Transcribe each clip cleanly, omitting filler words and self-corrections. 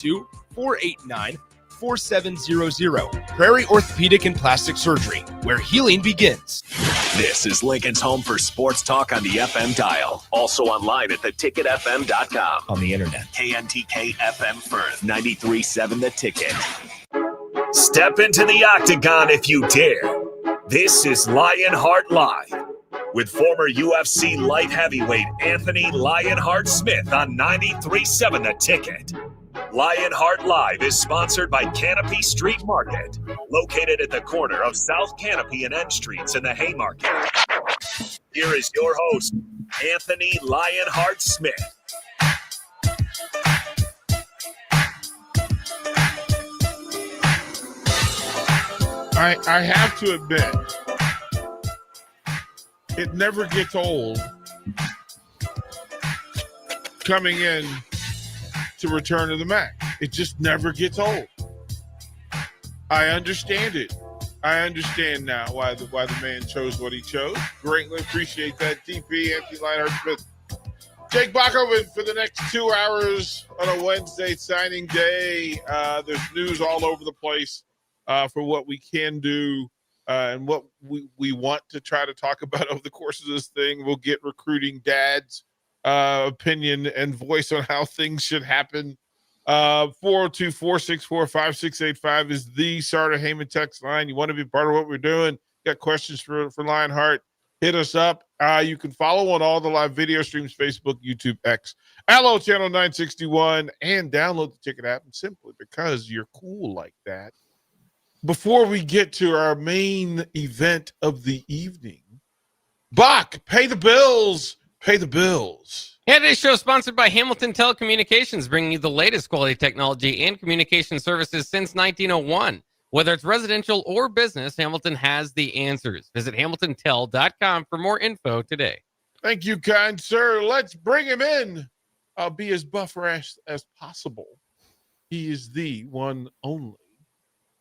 489-4700. Prairie Orthopedic and Plastic Surgery, where healing begins. This is Lincoln's home for sports talk on the FM dial. Also online at theticketfm.com. On the internet. KNTK FM Firth, 93.7 The Ticket. Step into the octagon if you dare. This is Lionheart Live with former UFC light heavyweight Anthony Lionheart Smith on 93.7 The Ticket. Lionheart Live is sponsored by Canopy Street Market, located at the corner of South Canopy and N Streets in the Haymarket. Here is your host, Anthony Lionheart Smith. I have to admit, it never gets old coming in to Return to the Mac. It just never gets old. I understand it. I understand now why the man chose what he chose. Greatly appreciate that, TP, Anthony Lionheart Smith. Jake Bachoven for the next 2 hours on a Wednesday signing day. There's news all over the place for what we can do and what we want to try to talk about over the course of this thing. We'll get recruiting dad's opinion and voice on how things should happen. 402-464-5685 is the Sartor Heyman text line. You want to be part of what we're doing? Got questions for Lionheart? Hit us up. You can follow on all the live video streams, Facebook, YouTube, X, Allo Channel 961, and download the Ticket app. And simply because you're cool like that. Before we get to our main event of the evening, Bach, pay the bills. Pay the bills. Yeah, today's show is sponsored by Hamilton Telecommunications, bringing you the latest quality technology and communication services since 1901. Whether it's residential or business, Hamilton has the answers. Visit hamiltontel.com for more info today. Thank you, kind sir. Let's bring him in. I'll be as buffer as possible. He is the one only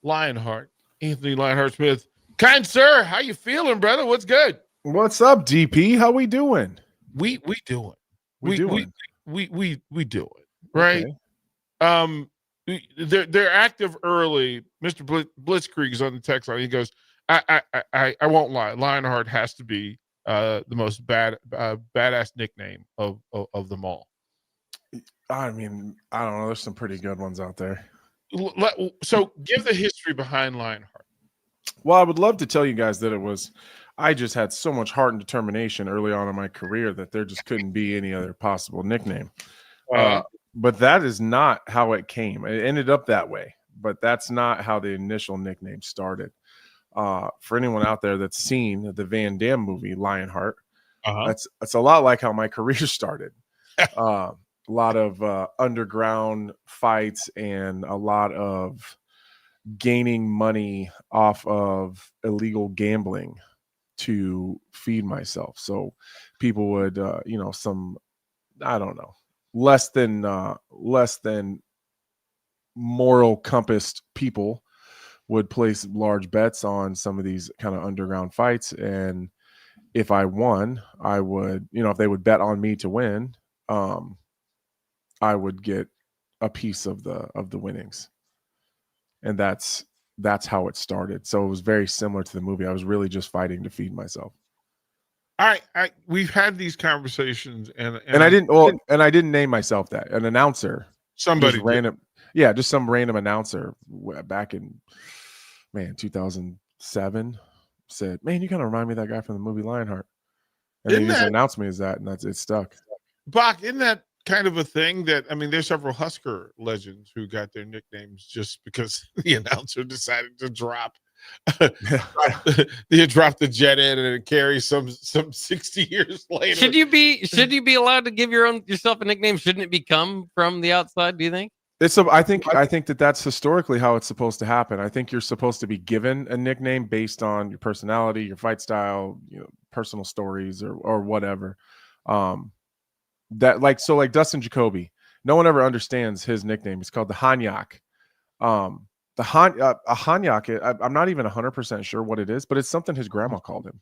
Lionheart, Anthony Lionheart Smith. Kind sir, how you feeling, brother? What's good? What's up, DP? How we doing? We do it. We do it. Right. Okay. They're active early. Mr. Blitzkrieg's on the text line. He goes, I won't lie. Lionheart has to be the most badass nickname of them all. I mean, I don't know. There's some pretty good ones out there. So give the history behind Lionheart. Well, I would love to tell you guys that I just had so much heart and determination early on in my career that there just couldn't be any other possible nickname. But that is not how it came. It ended up that way, but that's not how the initial nickname started. For anyone out there that's seen the Van Damme movie Lionheart, that's a lot like how my career started. A lot of underground fights and a lot of gaining money off of illegal gambling to feed myself. So people would, some, I don't know, less than moral compassed people would place large bets on some of these kind of underground fights. And if I won, I would, if they would bet on me to win, I would get a piece of the winnings. And that's how it started. So it was very similar to the movie. I was really just fighting to feed myself. We've had these conversations and I didn't name myself that. An announcer, somebody random, just some random announcer back in 2007 said, "Man, you kind of remind me of that guy from the movie Lionheart." And he just announced me as that, and it stuck. Bach, isn't that kind of a thing that, there's several Husker legends who got their nicknames just because the announcer decided to drop the jet in and it carries some 60 years later. Should you be allowed to give yourself a nickname? Shouldn't it become from the outside, do you think? I think that's historically how it's supposed to happen. I think you're supposed to be given a nickname based on your personality, your fight style, personal stories or whatever. Like Dustin Jacoby, no one ever understands his nickname. It's called the Hanyak. A Hanyak, I'm not even 100% sure what it is, but it's something his grandma called him.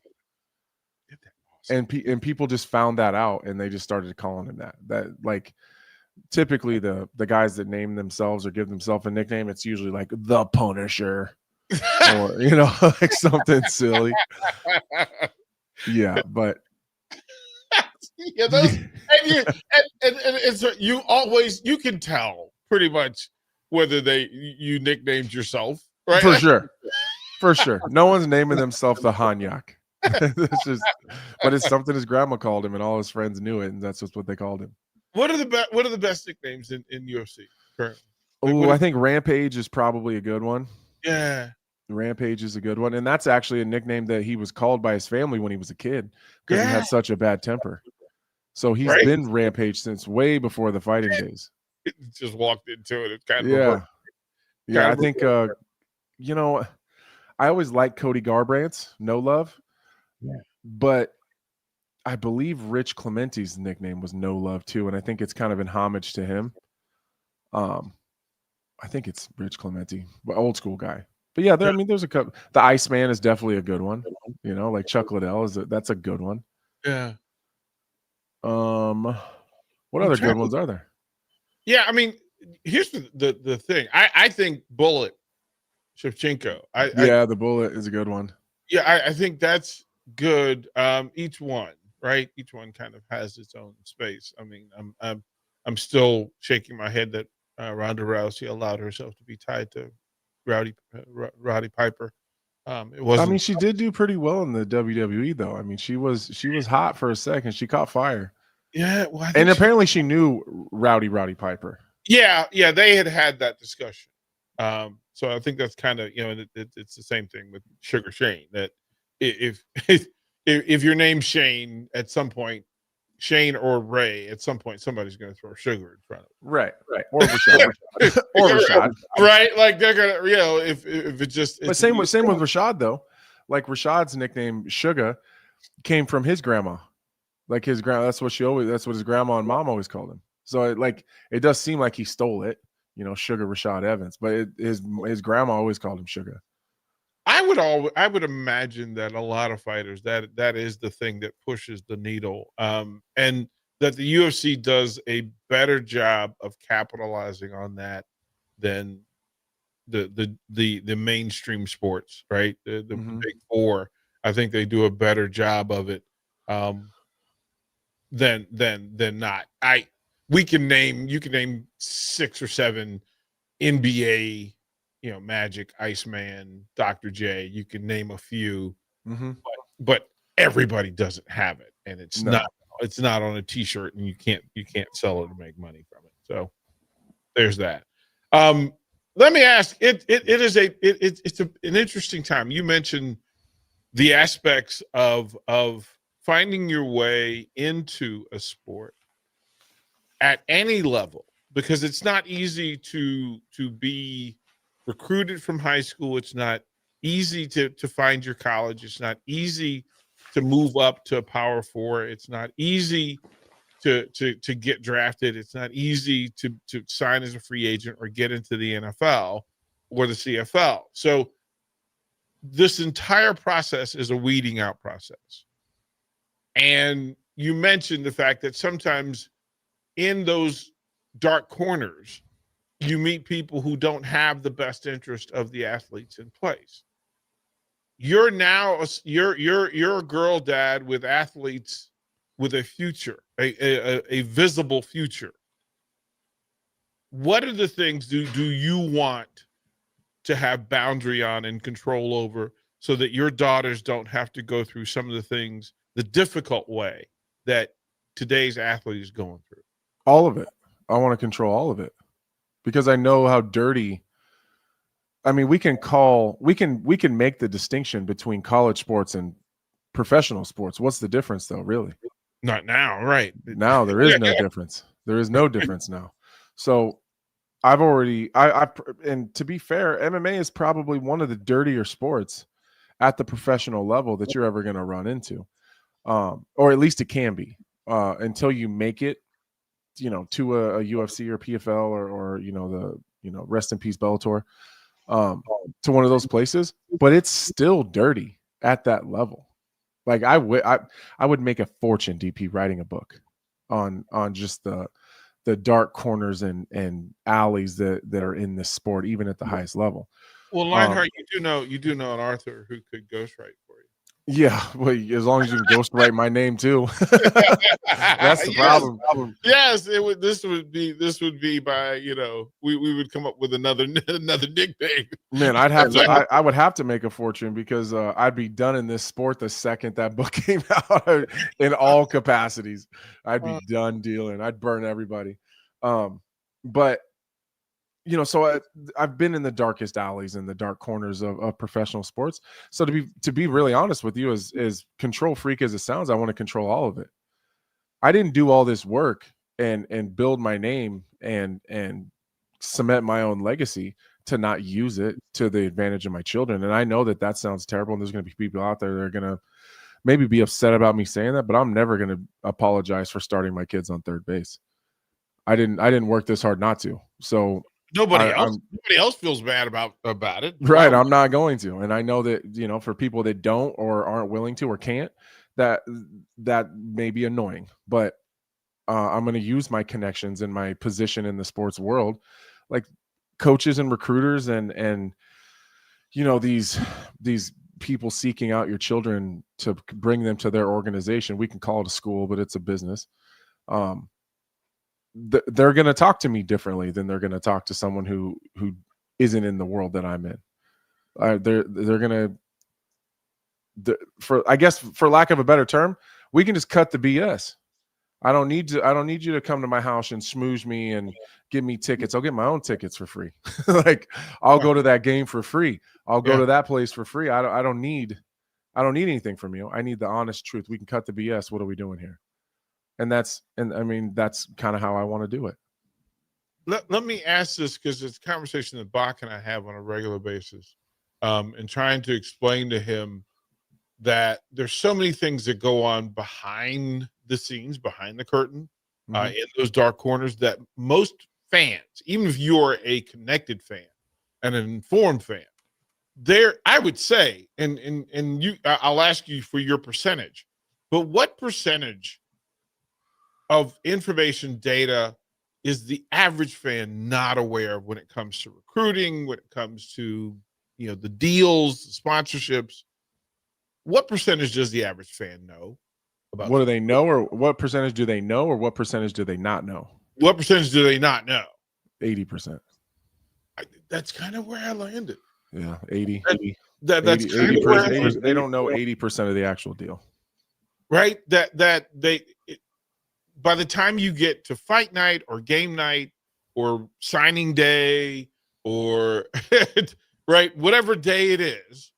And people just found that out and they just started calling him that. That, like, typically the guys that name themselves or give themselves a nickname, it's usually like the Punisher or like something silly. Yeah, but yeah, those and it's you can tell pretty much whether you nicknamed yourself, right? For sure. No one's naming themselves the Hanyak. But it's something his grandma called him, and all his friends knew it, and that's just what they called him. What are the best nicknames in UFC currently? Oh, I think Rampage is probably a good one. Yeah. Rampage is a good one. And that's actually a nickname that he was called by his family when he was a kid because he had such a bad temper. So he's been Rampage since way before the fighting days. Just walked into it. It's kind of I think I always liked Cody Garbrandt's No Love. Yeah. But I believe Rich Clementi's nickname was No Love too, and I think it's kind of in homage to him. I think it's Rich Clementi, old school guy. But yeah, there's a couple. The Iceman is definitely a good one. Like Chuck Liddell that's a good one. Yeah. What other good ones are there? Yeah, I mean, here's the thing. I think Bullet Shevchenko. The Bullet is a good one. Yeah, I think that's good. Each one, right? Each one kind of has its own space. I mean, I'm still shaking my head that Ronda Rousey allowed herself to be tied to Roddy Piper. It wasn't. I mean, she did do pretty well in the WWE, though. I mean, she was hot for a second. She caught fire. Yeah, well, and apparently she knew Roddy Piper. Yeah, they had that discussion. So I think that's kind of it's the same thing with Sugar Shane. That if your name's Shane, at some point, Shane or Ray, at some point, somebody's going to throw sugar in front of it. Right. Or Rashad. Or Rashad. Right. Like they're going to, if it just. But same with Rashad, though. Like Rashad's nickname, Sugar, came from his grandma. Like his grandma, that's what his grandma and mom always called him. So it does seem like he stole it, Sugar Rashad Evans. But his grandma always called him Sugar. I would imagine that a lot of fighters that is the thing that pushes the needle, and that the UFC does a better job of capitalizing on that than the mainstream sports, right? The big four. I think they do a better job of it than not. You can name 6 or 7 NBA. Magic, Iceman, Dr. J. You can name a few, but everybody doesn't have it, and it's not on a T-shirt, and you can't sell it to make money from it. So there's that. Let me ask. It's an interesting time. You mentioned the aspects of finding your way into a sport at any level, because it's not easy to be recruited from high school. It's not easy to find your college. It's not easy to move up to a Power 4. It's not easy to get drafted. It's not easy to sign as a free agent or get into the NFL or the CFL. So this entire process is a weeding out process. And you mentioned the fact that sometimes in those dark corners, you meet people who don't have the best interest of the athletes in place. You're a girl dad with athletes with a future, a visible future. What are the things do you want to have boundary on and control over, so that your daughters don't have to go through some of the things the difficult way that today's athlete is going through? All of it. I want to control all of it. Because I know how dirty. I mean, we can make the distinction between college sports and professional sports. What's the difference, though? Really, not now, right? Now there is no difference. There is no difference now. So I've already. And to be fair, MMA is probably one of the dirtier sports at the professional level that you're ever going to run into, or at least it can be until you make it. To a UFC or PFL or the rest in peace Bellator, to one of those places, but it's still dirty at that level. Like I would make a fortune, DP, writing a book on just the the dark corners and alleys that are in this sport, even at the highest level. Well, Lionheart, you do know an Arthur who could ghostwrite for you. Yeah, well, as long as you can ghostwrite my name too. That's the problem. Yes, it would. This would be by we would come up with another nickname. Man, I would have to make a fortune because I'd be done in this sport the second that book came out in all capacities. I'd be done dealing. I'd burn everybody. But so I've been in the darkest alleys and the dark corners of professional sports. So to be really honest with you, as control freak as it sounds, I want to control all of it. I didn't do all this work and build my name and cement my own legacy to not use it to the advantage of my children. And I know that sounds terrible, and there's going to be people out there that are going to maybe be upset about me saying that, but I'm never going to apologize for starting my kids on third base. I didn't work this hard not to. So nobody else feels bad about it. Right. I'm not going to. And I know that, for people that don't or aren't willing to or can't, that may be annoying, but I'm going to use my connections and my position in the sports world, like coaches and recruiters and these people seeking out your children to bring them to their organization. We can call it a school, but it's a business. They're going to talk to me differently than they're going to talk to someone who isn't in the world that I'm in. They're going to, for lack of a better term, we can just cut the BS. I don't need you to come to my house and smooze me and give me tickets. I'll get my own tickets for free. Like I'll go to that game for free. I'll go to that place for free. I don't need anything from you. I need the honest truth. We can cut the BS. What are we doing here? And that's kind of how I want to do it. Let me ask this, because it's a conversation that Bach and I have on a regular basis, and trying to explain to him that there's so many things that go on behind the scenes, behind the curtain, in those dark corners, that most fans, even if you're a connected fan and an informed fan, I would say, and I'll ask you for your percentage, but what percentage of information data is the average fan not aware of when it comes to recruiting, when it comes to the deals, the sponsorships? What percentage does the average fan know about? What do they know, or what percentage do they know, or what percentage do they not know? What percentage do they not know? 80%. That's kind of where I landed. Yeah, 80. That's 80%. They don't know 80% of the actual deal. Right? By the time you get to fight night or game night or signing day or right, whatever day it is,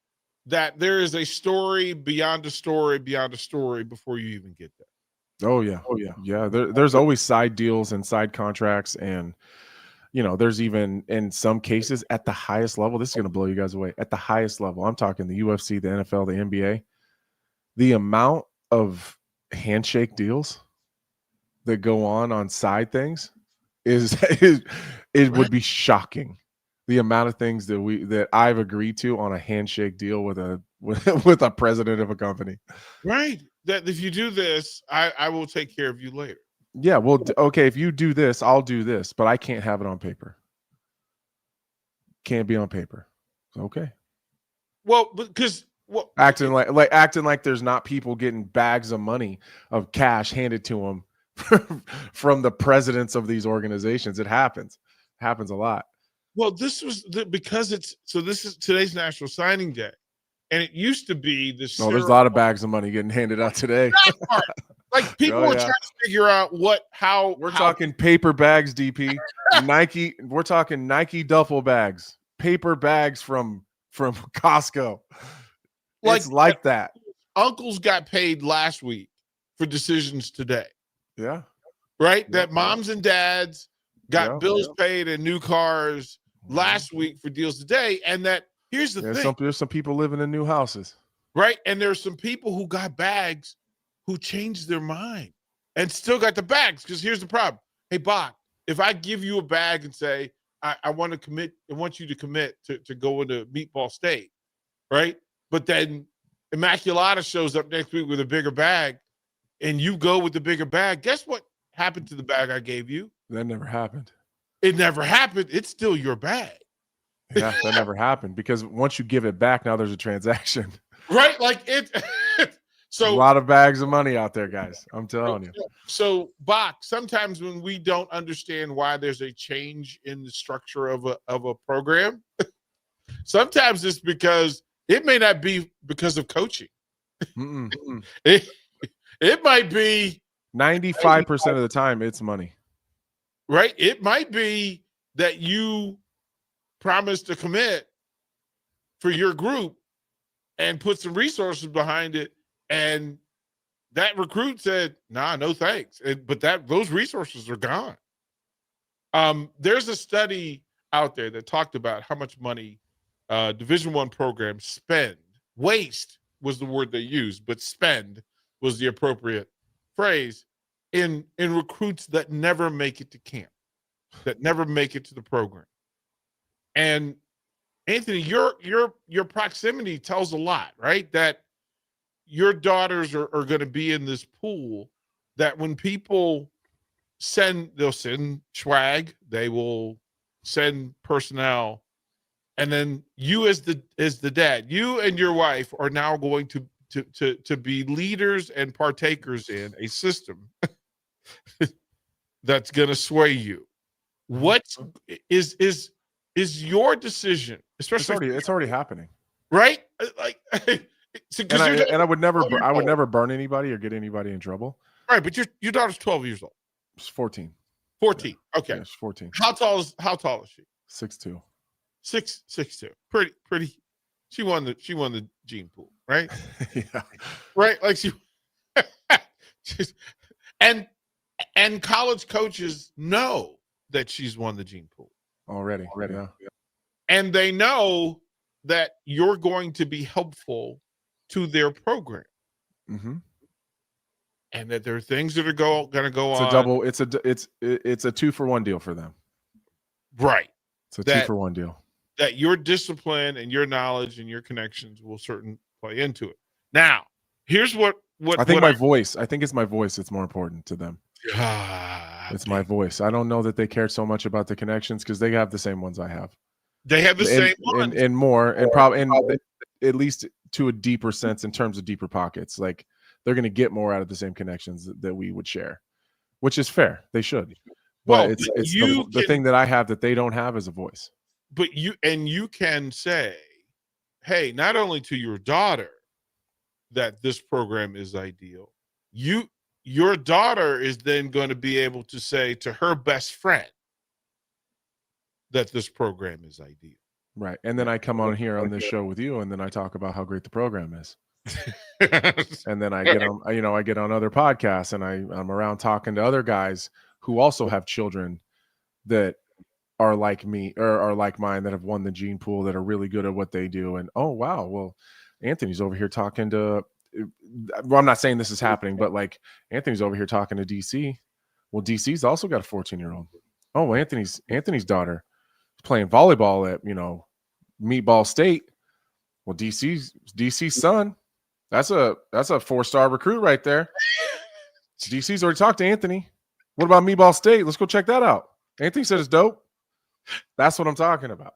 that there is a story beyond a story beyond a story before you even get there. Oh yeah. There's always side deals and side contracts, and there's even in some cases at the highest level. This is going to blow you guys away. At the highest level, I'm talking the UFC, the NFL, the NBA. The amount of handshake deals that go on side things would be shocking. The amount of things that I've agreed to on a handshake deal with a president of a company. Right. That if you do this, I will take care of you later. Yeah. Well, okay. If you do this, I'll do this, but I can't have it on paper. Can't be on paper. Okay. Well, because acting like there's not people getting bags of money of cash handed to them from the presidents of these organizations. It happens a lot. Well, this was because this is today's National Signing Day, and it used to be this. No, there's a lot of bags of money getting handed out today. Like people are trying to figure out how we're talking paper bags, DP. Nike. We're talking Nike duffel bags, paper bags from Costco. Like that. Uncles got paid last week for decisions today. Yeah. Right. Yeah. That moms and dads got bills paid and new cars last week for deals today. And that here's the thing. There's some people living in new houses. Right. And there's some people who got bags who changed their mind and still got the bags. Because here's the problem. Hey, Bach, if I give you a bag and say, I want you to commit to go into Meatball State, right? But then Immaculata shows up next week with a bigger bag and you go with the bigger bag. Guess what happened to the bag I gave you? That never happened. It never happened. It's still your bag. Yeah, that never happened because once you give it back, now there's a transaction. Right? Like it. So a lot of bags of money out there, guys. I'm telling you. So, Bach, sometimes when we don't understand why there's a change in the structure of a program, sometimes it's because it may not be because of coaching. It might be 95% of the time it's money. Right? It might be that you promised to commit for your group and put some resources behind it, and that recruit said, "Nah, no thanks." But those resources are gone. There's a study out there that talked about how much money Division I programs spend. Waste was the word they used, but spend was the appropriate phrase in recruits that never make it to camp, that never make it to the program. And Anthony, your proximity tells a lot, right? That your daughters are going to be in this pool that when people they'll send swag, they will send personnel, and then you as the dad, you and your wife are now going to be leaders and partakers in a system that's going to sway you. What is your decision, especially it's already happening, right? Like, and I would never burn anybody or get anybody in trouble. Right, but your daughter's 12 years old. She's 14. 14. Yeah. Okay. Yeah, she's 14. How tall is she? 6'2". 6'2". Pretty. She won the gene pool, right? Yeah. Right, like and college coaches know that she's won the gene pool already. Yeah. And they know that you're going to be helpful to their program. Mm-hmm. And that there are things that are going to go on. It's a 2-for-1 deal for them. Right. It's a 2-for-1 deal. That your discipline and your knowledge and your connections will certainly play into it. Now, here's what I think voice. I think it's my voice. It's more important to them. It's my voice. I don't know that they care so much about the connections because they have the same ones I have. They have the same ones and more, and probably at least to a deeper sense in terms of deeper pockets. Like they're going to get more out of the same connections that we would share, which is fair. They should. But it's the thing that I have that they don't have is a voice. But you can say, hey, not only to your daughter that this program is ideal, your daughter is then going to be able to say to her best friend that this program is ideal. Right. And then I come on here on this show with you, and then I talk about how great the program is. And then I get on other podcasts, and I'm around talking to other guys who also have children that are like me or are like mine, that have won the gene pool, that are really good at what they do. And oh wow, well, Anthony's over here talking to, well, I'm not saying this is happening, but like Anthony's over here talking to DC. Well, DC's also got a 14-year-old. Oh, well, Anthony's daughter is playing volleyball at Meatball State. Well, DC's son, that's a 4-star recruit right there. DC's already talked to Anthony. What about Meatball State? Let's go check that out. Anthony said it's dope. That's what I'm talking about.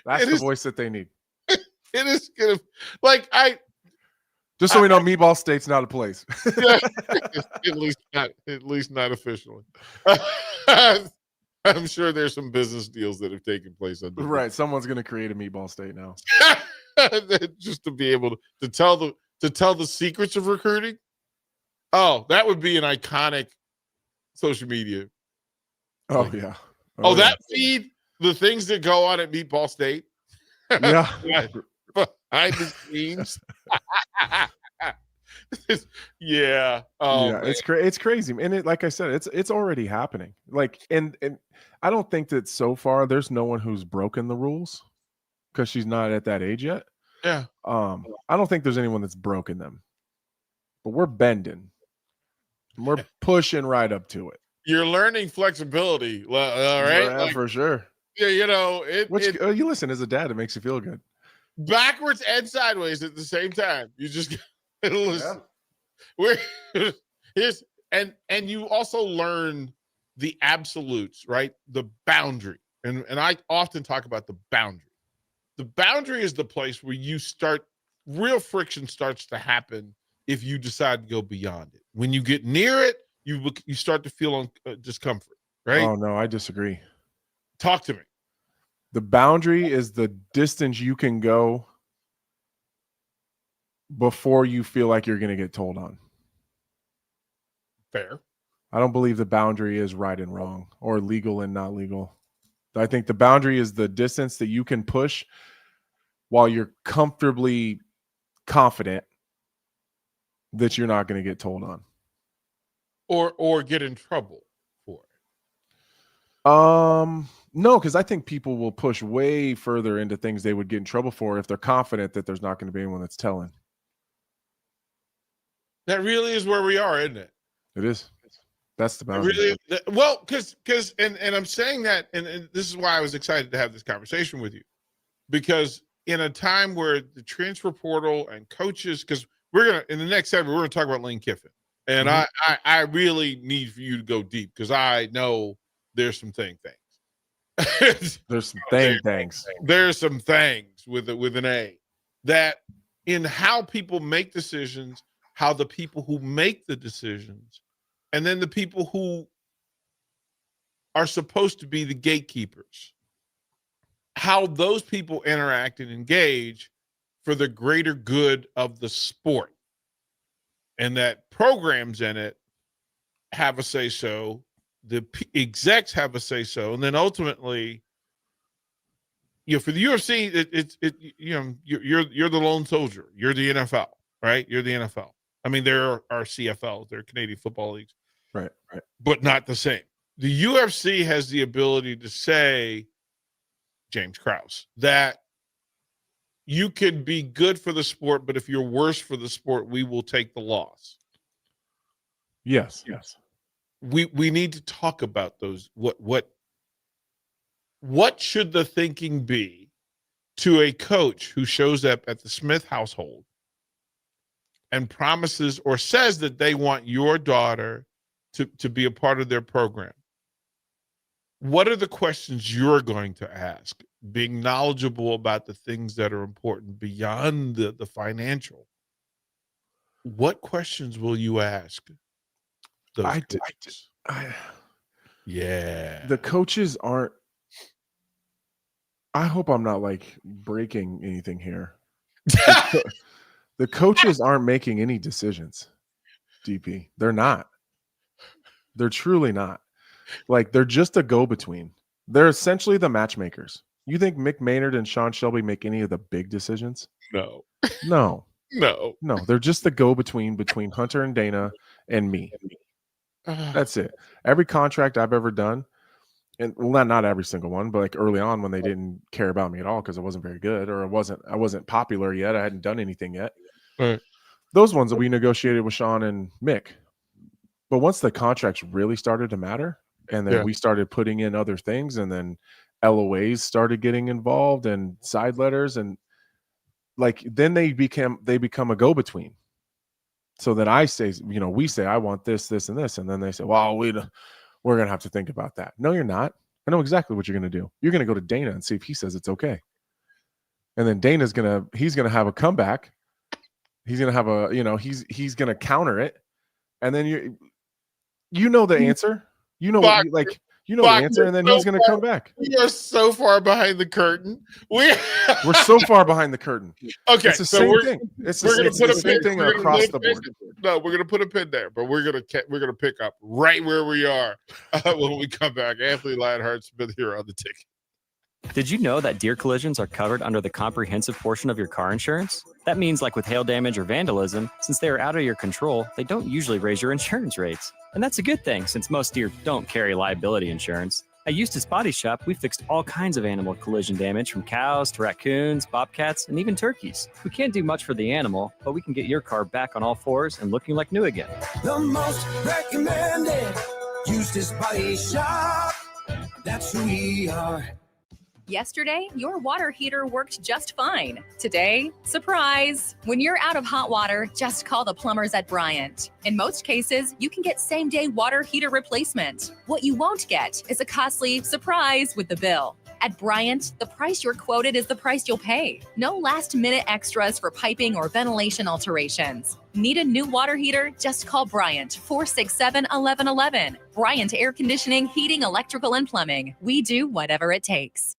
That's the voice that they need. It is gonna, like, just so we know, Meatball State's not a place. at least not officially. I'm sure there's some business deals that have taken place under right. Someone's gonna create a Meatball State now. Just to be able to tell the secrets of recruiting. Oh, that would be an iconic social media. Oh yeah. That feed, the things that go on at Meatball State. Yeah. Behind the scenes. Yeah. Oh, yeah. It's crazy. And it, like I said, it's already happening. Like, and I don't think that so far there's no one who's broken the rules because she's not at that age yet. Yeah. I don't think there's anyone that's broken them, but we're bending. We're pushing right up to it. You're learning flexibility. All right. Yeah, like, for sure. Yeah, you listen, as a dad, it makes you feel good. Backwards and sideways at the same time. You just listen. Yeah. And you also learn the absolutes, right? The boundary. And I often talk about the boundary. The boundary is the place where real friction starts to happen if you decide to go beyond it. When you get near it, you start to feel discomfort, right? Oh, no, I disagree. Talk to me. The boundary is the distance you can go before you feel like you're going to get told on. Fair. I don't believe the boundary is right and wrong or legal and not legal. I think the boundary is the distance that you can push while you're comfortably confident that you're not going to get told on. Or get in trouble for it. No, because I think people will push way further into things they would get in trouble for if they're confident that there's not going to be anyone that's telling. That really is where we are, isn't it? It is. That's the boundary. Really, well, because and I'm saying that, and this is why I was excited to have this conversation with you, because in a time where the transfer portal and coaches, because we're gonna in the next segment we're gonna talk about Lane Kiffin, and I really need for you to go deep because I know there's some things. There's some things. There's some things with an A that in how people make decisions, how the people who make the decisions, and then the people who are supposed to be the gatekeepers, how those people interact and engage for the greater good of the sport. And that programs in it have a say-so, the execs have a say-so, and then ultimately, for the UFC, you're the lone soldier. You're the NFL, right? You're the NFL. I mean, there are CFLs, there are Canadian football leagues, right, but not the same. The UFC has the ability to say, James Krause, that you can be good for the sport, but if you're worse for the sport, we will take the loss. Yes. We need to talk about those. What should the thinking be to a coach who shows up at the Smith household and promises or says that they want your daughter to be a part of their program? What are the questions you're going to ask? Being knowledgeable about the things that are important beyond the financial. What questions will you ask those coaches? The coaches aren't. I hope I'm not breaking anything here. The coaches aren't making any decisions, DP. They're not. They're truly not. They're just a go-between. They're essentially the matchmakers. You think Mick Maynard and Sean Shelby make any of the big decisions? No. They're just the go-between between Hunter and Dana and me. That's it. Every contract I've ever done, and not every single one, but early on when they didn't care about me at all because I wasn't very good or I wasn't popular yet. I hadn't done anything yet. Right. Those ones that we negotiated with Sean and Mick. But once the contracts really started to matter, and then we started putting in other things, and then LOAs started getting involved and side letters, and then they become a go-between. So then I say, we say, I want this, this, and this. And then they say, well, we're going to have to think about that. No, you're not. I know exactly what you're going to do. You're going to go to Dana and see if he says it's okay. And then Dana's he's going to have a comeback. He's going to have he's going to counter it. And then you know the answer. You know what the answer, and then he's going to come back. We are so far behind the curtain. We're so far behind the curtain. Okay, it's the same thing. It's the same thing across the board. No, we're going to put a pin there, but we're going to pick up right where we are when we come back. Anthony Lionheart Smith here on the ticket. Did you know that deer collisions are covered under the comprehensive portion of your car insurance? That means with hail damage or vandalism, since they are out of your control, they don't usually raise your insurance rates. And that's a good thing since most deer don't carry liability insurance. At Eustace Body Shop, we fixed all kinds of animal collision damage from cows to raccoons, bobcats, and even turkeys. We can't do much for the animal, but we can get your car back on all fours and looking like new again. The most recommended Eustace Body Shop. That's who we are. Yesterday, your water heater worked just fine. Today, surprise! When you're out of hot water, just call the plumbers at Bryant. In most cases, you can get same-day water heater replacement. What you won't get is a costly surprise with the bill. At Bryant, the price you're quoted is the price you'll pay. No last-minute extras for piping or ventilation alterations. Need a new water heater? Just call Bryant, 467-1111. Bryant Air Conditioning, Heating, Electrical, and Plumbing. We do whatever it takes.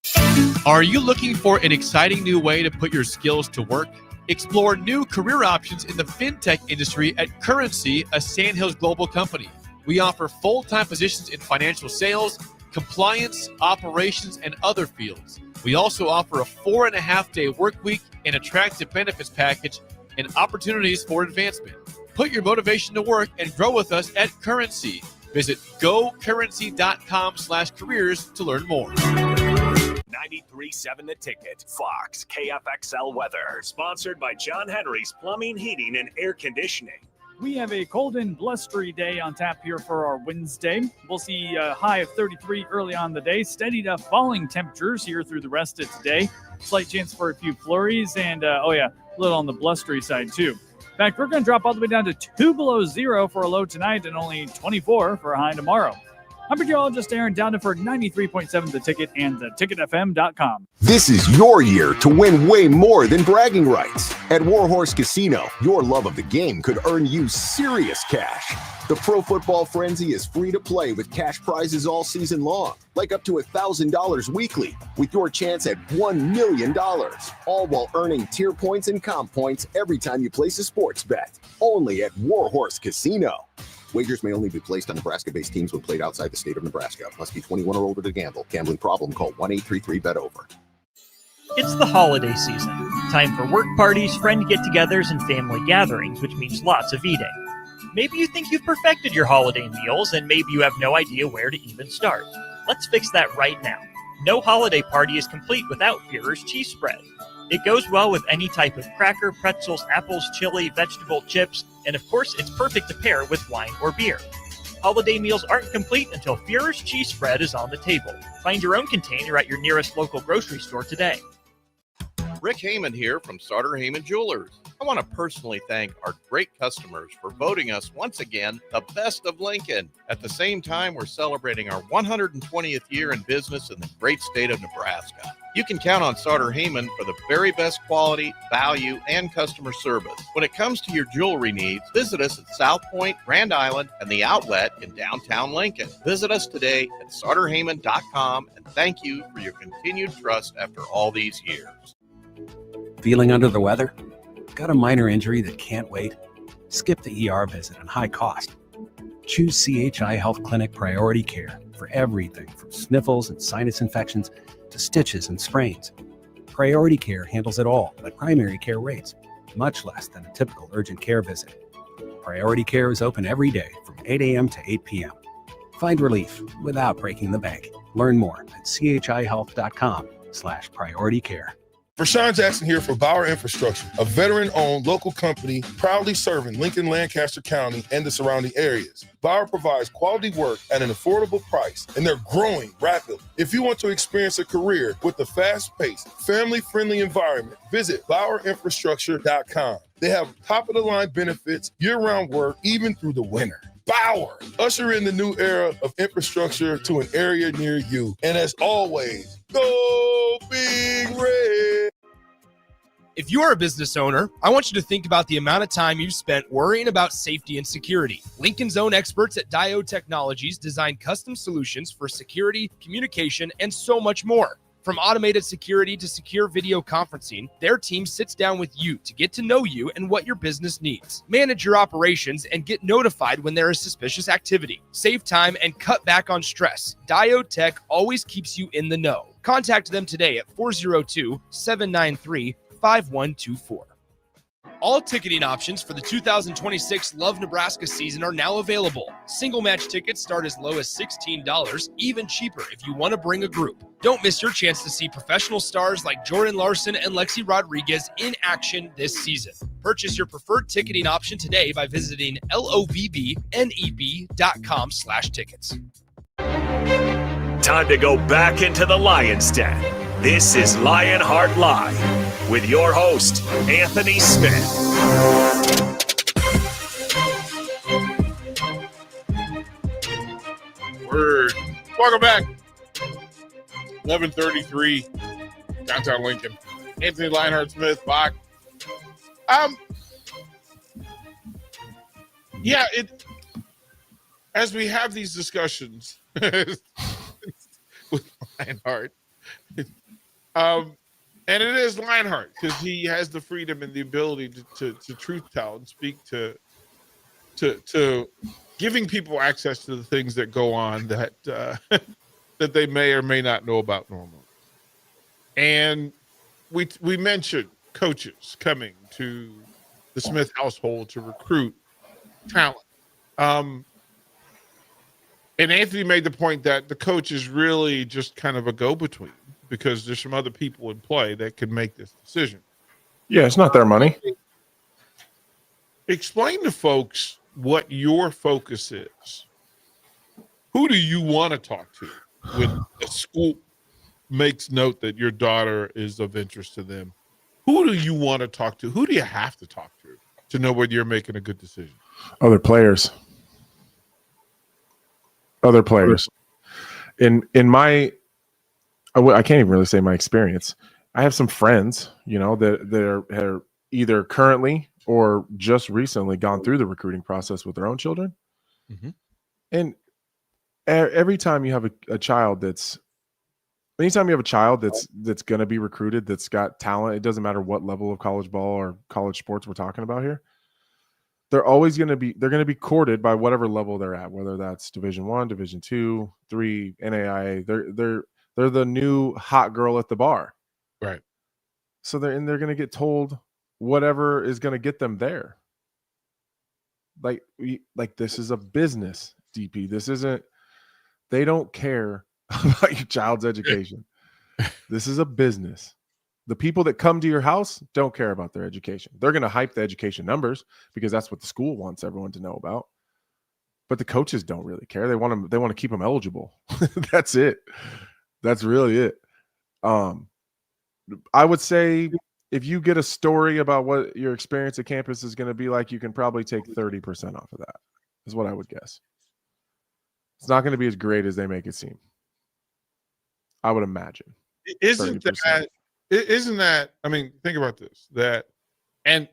Are you looking for an exciting new way to put your skills to work? Explore new career options in the fintech industry at Currency, a Sandhills global company. We offer full-time positions in financial sales, compliance, operations, and other fields. We also offer a 4.5-day work week, an attractive benefits package, and opportunities for advancement. Put your motivation to work and grow with us at Currency. Visit gocurrency.com/careers to learn more. 93.7 The Ticket, Fox, KFXL Weather. Sponsored by John Henry's Plumbing, Heating, and Air Conditioning. We have a cold and blustery day on tap here for our Wednesday. We'll see a high of 33 early on the day, steady to falling temperatures here through the rest of today. Slight chance for a few flurries and, a little on the blustery side too. In fact, we're going to drop all the way down to 2 below zero for a low tonight and only 24 for a high tomorrow. I'm meteorologist Aaron Dowden for 93.7 The Ticket and theticketfm.com. This is your year to win way more than bragging rights. At Warhorse Casino, your love of the game could earn you serious cash. The Pro Football Frenzy is free to play with cash prizes all season long, like up to $1,000 weekly, with your chance at $1 million, all while earning tier points and comp points every time you place a sports bet. Only at Warhorse Casino. Wagers may only be placed on Nebraska-based teams when played outside the state of Nebraska. Must be 21 or older to gamble. Gambling problem? Call 1-833-BET-OVER. It's the holiday season. Time for work parties, friend get-togethers, and family gatherings, which means lots of eating. Maybe you think you've perfected your holiday meals, and maybe you have no idea where to even start. Let's fix that right now. No holiday party is complete without Führer's cheese spread. It goes well with any type of cracker, pretzels, apples, chili, vegetable, chips, and of course, it's perfect to pair with wine or beer. Holiday meals aren't complete until Führer's cheese spread is on the table. Find your own container at your nearest local grocery store today. Rick Heyman here from Sartor Heyman Jewelers. I want to personally thank our great customers for voting us once again the best of Lincoln. At the same time, we're celebrating our 120th year in business in the great state of Nebraska. You can count on Sartor Heyman for the very best quality, value, and customer service. When it comes to your jewelry needs, visit us at South Point, Grand Island, and the Outlet in downtown Lincoln. Visit us today at sartorheyman.com, and thank you for your continued trust after all these years. Feeling under the weather? Got a minor injury that can't wait? Skip the ER visit and high cost. Choose CHI Health Clinic Priority Care for everything from sniffles and sinus infections to stitches and sprains. Priority Care handles it all at primary care rates, much less than a typical urgent care visit. Priority Care is open every day from 8 a.m. to 8 p.m. Find relief without breaking the bank. Learn more at chihealth.com/prioritycare. Rashawn Jackson here for Bauer Infrastructure, a veteran-owned local company proudly serving Lincoln, Lancaster County, and the surrounding areas. Bauer provides quality work at an affordable price, and they're growing rapidly. If you want to experience a career with a fast-paced, family-friendly environment, visit BauerInfrastructure.com. They have top-of-the-line benefits, year-round work, even through the winter. Bauer, usher in the new era of infrastructure to an area near you. And as always, go Big Red. If you're a business owner, I want you to think about the amount of time you've spent worrying about safety and security. Lincoln's own experts at Diode Technologies design custom solutions for security, communication, and so much more. From automated security to secure video conferencing, their team sits down with you to get to know you and what your business needs. Manage your operations and get notified when there is suspicious activity. Save time and cut back on stress. Diode Tech always keeps you in the know. Contact them today at 402-793-5124. All ticketing options for the 2026 Love Nebraska season are now available. Single match tickets start as low as $16, even cheaper if you want to bring a group. Don't miss your chance to see professional stars like Jordan Larson and Lexi Rodriguez in action this season. Purchase your preferred ticketing option today by visiting lovneb.com/tickets. Time to go back into the Lion's Den. This is Lionheart Live with your host, Anthony Smith. Word. Welcome back. 11:33, downtown Lincoln. Anthony Lionheart Smith, Bach. Yeah, as we have these discussions with Lionheart, and it is Lionheart because he has the freedom and the ability to truth tell and speak to giving people access to the things that go on that that they may or may not know about normally. And we mentioned coaches coming to the Smith household to recruit talent. And Anthony made the point that the coach is really just kind of a go-between because there's some other people in play that can make this decision. Yeah, it's not their money. Explain to folks what your focus is. Who do you want to talk to when a school makes note that your daughter is of interest to them? Who do you want to talk to? Who do you have to talk to know whether you're making a good decision? Other players. In my, I can't even really say my experience. I have some friends, that are either currently or just recently gone through the recruiting process with their own children. Mm-hmm. And every time you have anytime you have a child that's going to be recruited, that's got talent, it doesn't matter what level of college ball or college sports we're talking about here. They're going to be courted by whatever level they're at, whether that's Division I, Division II, 3, NAIA. They're the new hot girl at the bar. Right. So they're going to get told whatever is going to get them there. Like this is a business, DP. This isn't, they don't care about your child's education. This is a business. The people that come to your house don't care about their education. They're going to hype the education numbers because that's what the school wants everyone to know about. But the coaches don't really care. They want to keep them eligible. That's it. That's really it. I would say if you get a story about what your experience at campus is going to be like, you can probably take 30% off of that, is what I would guess. It's not going to be as great as they make it seem, I would imagine. Isn't that, I mean, think about this, and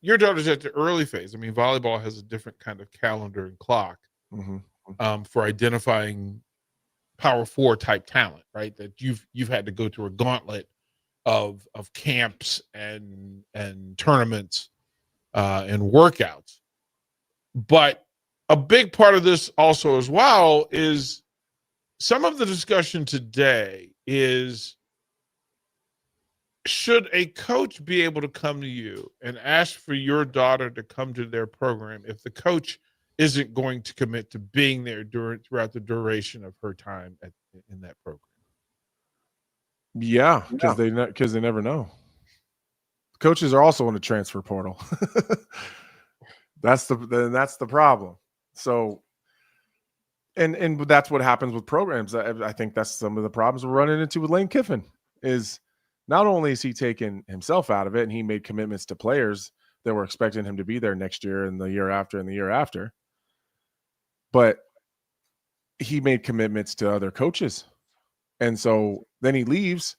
your daughter's at the early phase. I mean, volleyball has a different kind of calendar and clock for identifying Power 4 type talent, right? That you've had to go through a gauntlet of camps and tournaments and workouts. But a big part of this also as well is some of the discussion today is, should a coach be able to come to you and ask for your daughter to come to their program if the coach isn't going to commit to being there throughout the duration of her time in that program? Yeah, because they never know. Coaches are also in the transfer portal. That's the problem. So, and that's what happens with programs. I think that's some of the problems we're running into with Lane Kiffin. Is not only is he taking himself out of it, and he made commitments to players that were expecting him to be there next year and the year after and the year after, but he made commitments to other coaches. And so then he leaves,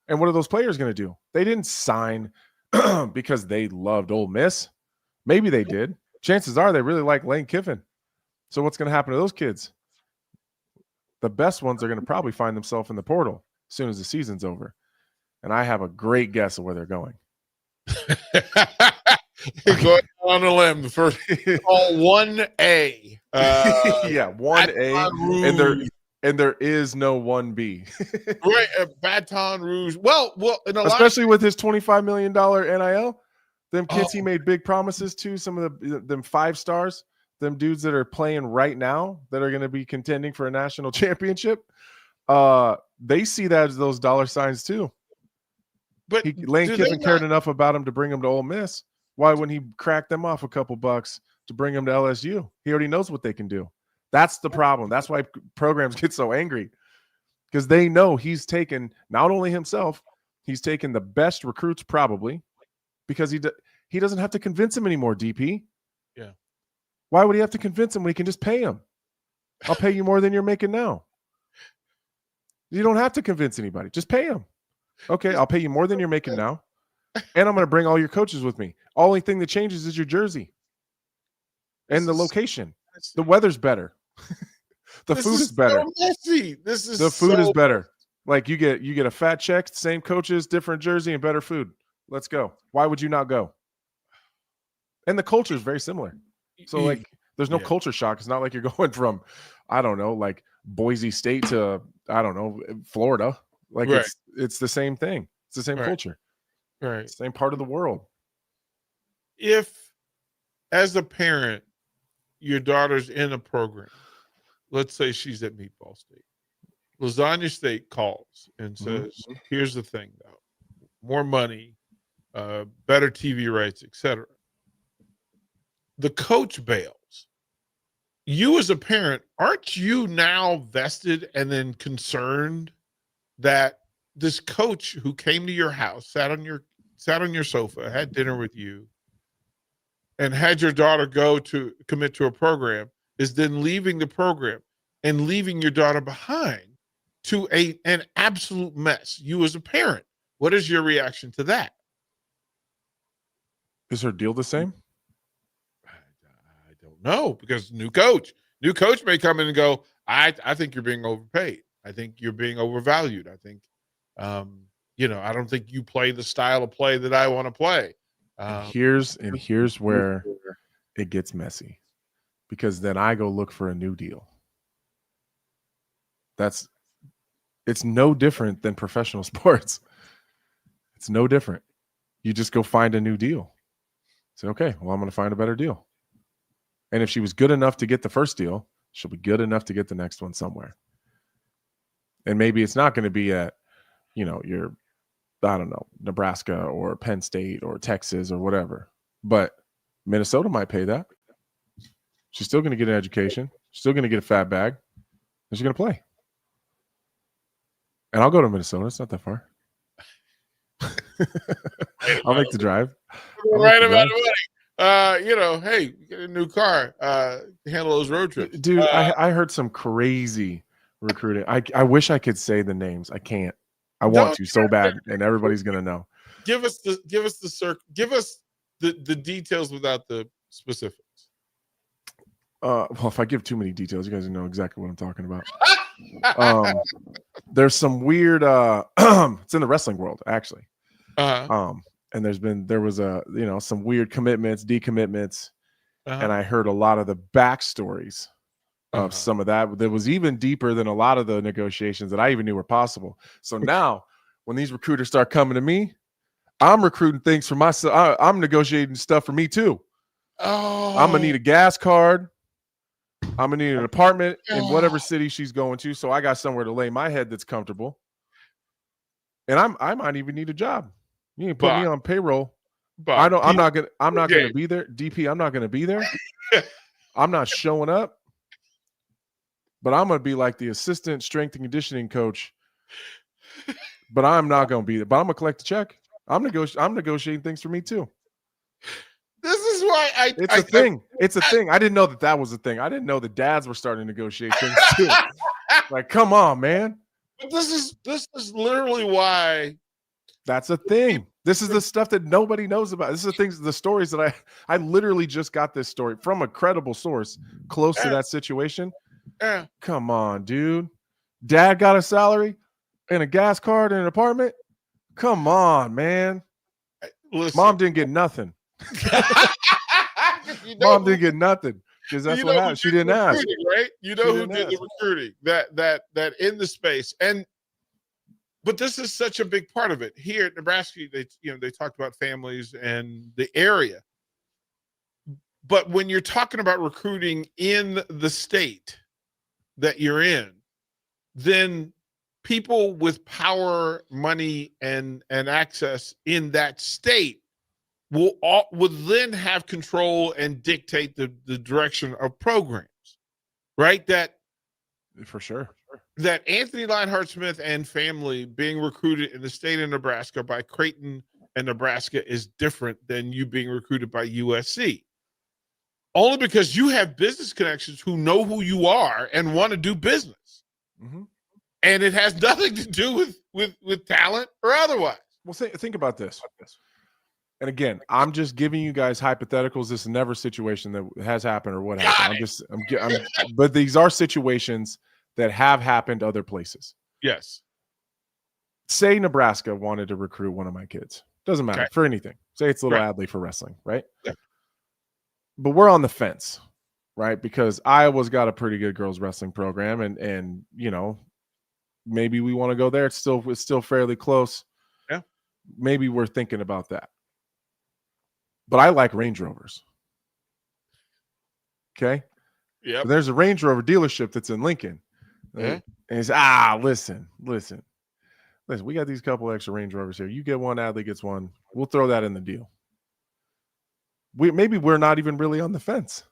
and what are those players going to do? They didn't sign because they loved Ole Miss. Maybe they did. Chances are they really like Lane Kiffin. So what's going to happen to those kids? The best ones are going to probably find themselves in the portal as soon as the season's over. And I have a great guess of where they're going. Going on a limb, the first all 1A. Yeah, 1A. And there is no 1B. Right, Baton Rouge. Well, especially with his $25 million NIL. Them kids he made big promises to, some of them 5 stars, them dudes that are playing right now that are going to be contending for a national championship. They see that as those dollar signs too. But Lane Kiffin cared enough about him to bring him to Ole Miss. Why wouldn't he crack them off a couple bucks to bring him to LSU? He already knows what they can do. That's the problem. That's why programs get so angry. because they know he's taken not only himself, he's taken the best recruits probably, because he doesn't have to convince him anymore, DP. Yeah. Why would he have to convince him when he can just pay him? I'll pay you more than you're making now. You don't have to convince anybody. Just pay him. Okay, I'll pay you more than you're making now. And I'm going to bring all your coaches with me. Only thing that changes is your jersey and the location. The weather's better. The food is better. So messy. The food is better. Like you get a fat check, same coaches, different jersey, and better food. Let's go. Why would you not go? And the culture is very similar. So like there's no culture shock. It's not like you're going from, I don't know, like Boise State to, I don't know, Florida. Like it's the same thing. It's the same culture. Right. Same part of the world. If, as a parent, your daughter's in a program, let's say she's at Meatball State, Lasagna State calls and says, here's the thing, though. More money, better TV rights, etc. The coach bails. You as a parent, aren't you now vested and then concerned that this coach who came to your house, sat on your sofa, had dinner with you, and had your daughter commit to a program, is then leaving the program and leaving your daughter behind to an absolute mess? You as a parent, what is your reaction to that? Is her deal the same? I don't know, because new coach may come in and go, I think you're being overpaid. I think you're being overvalued. I think, I don't think you play the style of play that I want to play. Here's where it gets messy, because then I go look for a new deal. It's no different than professional sports. It's no different. You just go find a new deal. Say, okay, well, I'm going to find a better deal. And if she was good enough to get the first deal, she'll be good enough to get the next one somewhere. And maybe it's not going to be at, your, I don't know, Nebraska or Penn State or Texas or whatever. But Minnesota might pay that. She's still going to get an education. She's still going to get a fat bag. And she's going to play. And I'll go to Minnesota. It's not that far. I'll make the drive. Right about the money. Hey, get a new car. Handle those road trips. Dude, I heard some crazy recruiting. I wish I could say the names. I can't. I want to so bad, and everybody's gonna know. Give us the details without the specifics. Well, if I give too many details, you guys know exactly what I'm talking about. There's some weird it's in the wrestling world, actually. And there was some weird commitments, decommitments, and I heard a lot of the backstories of some of that was even deeper than a lot of the negotiations that I even knew were possible. So now when these recruiters start coming to me, I'm recruiting things for myself. I'm negotiating stuff for me too. I'm gonna need a gas card. I'm gonna need an apartment in whatever city she's going to, so I got somewhere to lay my head that's comfortable. And I might even need a job. You can put me on payroll. I'm not gonna be there. DP, I'm not gonna be there. I'm not showing up. But I'm gonna be like the assistant strength and conditioning coach. But I'm not gonna be there. But I'm gonna collect the check. I'm negotiating things for me too. This is why it's a thing. It's a thing. I didn't know that was a thing. I didn't know the dads were starting to negotiate things too. Like, come on, man. But this is literally why. That's a thing. This is the stuff that nobody knows about. This is the stories that I literally just got this story from a credible source close to that situation. Come on, dude. Dad got a salary and a gas card and an apartment. Come on, man. Listen. Mom didn't get nothing. Mom didn't get nothing because that's what happened. She didn't ask, right? You know who did the recruiting? That in the space. But this is such a big part of it. Here at Nebraska, they talked about families and the area. But when you're talking about recruiting in the state that you're in, then people with power, money, and access in that state would then have control and dictate the direction of programs, right? That for sure. that Anthony Lionheart Smith and family being recruited in the state of Nebraska by Creighton and Nebraska is different than you being recruited by USC. Only because you have business connections who know who you are and want to do business. Mm-hmm. And it has nothing to do with talent or otherwise. Well, think about this. And again, I'm just giving you guys hypotheticals. This is never a situation that has happened or what happened. But these are situations that have happened other places. Yes. Say Nebraska wanted to recruit one of my kids. Doesn't matter for anything. Say it's little Adley for wrestling, right? Yeah. But we're on the fence, right? Because Iowa's got a pretty good girls wrestling program, and you know, maybe we want to go there. It's still fairly close. Yeah. Maybe we're thinking about that. But I like Range Rovers. Okay. Yeah. There's a Range Rover dealership that's in Lincoln. Yeah. And it's listen. We got these couple extra Range Rovers here. You get one, Adley gets one. We'll throw that in the deal. Maybe we're not even really on the fence.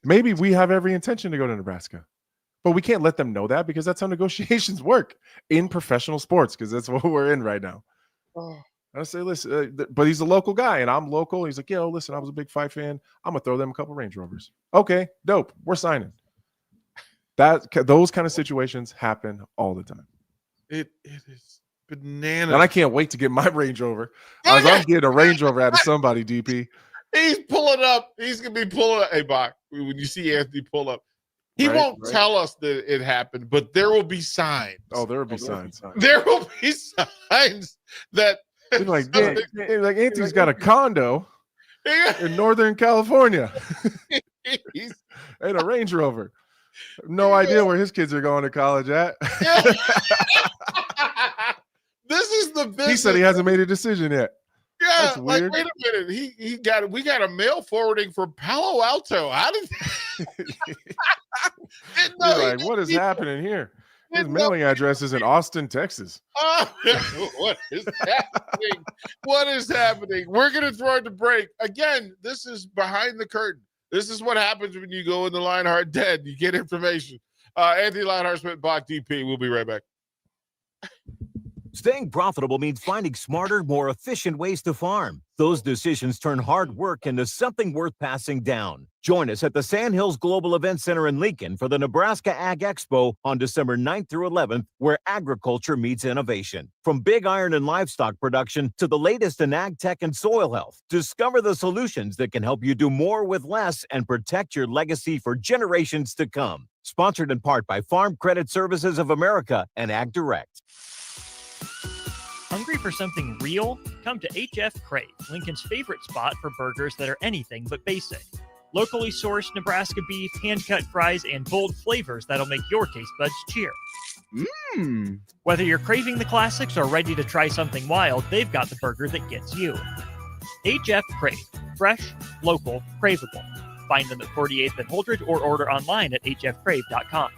Maybe we have every intention to go to Nebraska, but we can't let them know that because that's how negotiations work in professional sports, because that's what we're in right now. Oh. I say, listen, but he's a local guy and I'm local. He's like, yo, listen, I was a big fight fan. I'm gonna throw them a couple Range Rovers. Okay, dope. We're signing. Those kind of situations happen all the time. It is bananas. And I can't wait to get my Range Rover. I'm getting a Range Rover out of somebody, DP. He's pulling up. He's going to be pulling up. Hey, Bach, when you see Anthony pull up, he won't tell us that it happened, but there will be signs. Oh, there will be signs. There will be signs that. Like Anthony's got a condo in Northern California and a Range Rover. No idea where his kids are going to college at. This is the business. He said he hasn't made a decision yet. Yeah, that's weird. Like, wait a minute. We got a mail forwarding for Palo Alto. How did what is happening here? His mailing address is in Austin, Texas. What is happening? What is happening? We're going to throw it to break. Again, this is behind the curtain. This is what happens when you go in the Lionheart den. You get information. Anthony Lionheart Smith, Bach, DP. We'll be right back. Staying profitable means finding smarter, more efficient ways to farm. Those decisions turn hard work into something worth passing down. Join us at the Sandhills Global Event Center in Lincoln for the Nebraska Ag Expo on December 9th through 11th, where agriculture meets innovation. From big iron and livestock production to the latest in ag tech and soil health, discover the solutions that can help you do more with less and protect your legacy for generations to come. Sponsored in part by Farm Credit Services of America and Ag Direct. Hungry for something real? Come to HF Crave, Lincoln's favorite spot for burgers that are anything but basic. Locally sourced Nebraska beef, hand-cut fries, and bold flavors that'll make your taste buds cheer. Whether you're craving the classics or ready to try something wild, they've got the burger that gets you. HF Crave. Fresh, local, craveable. Find them at 48th and Holdridge or order online at hfcrave.com.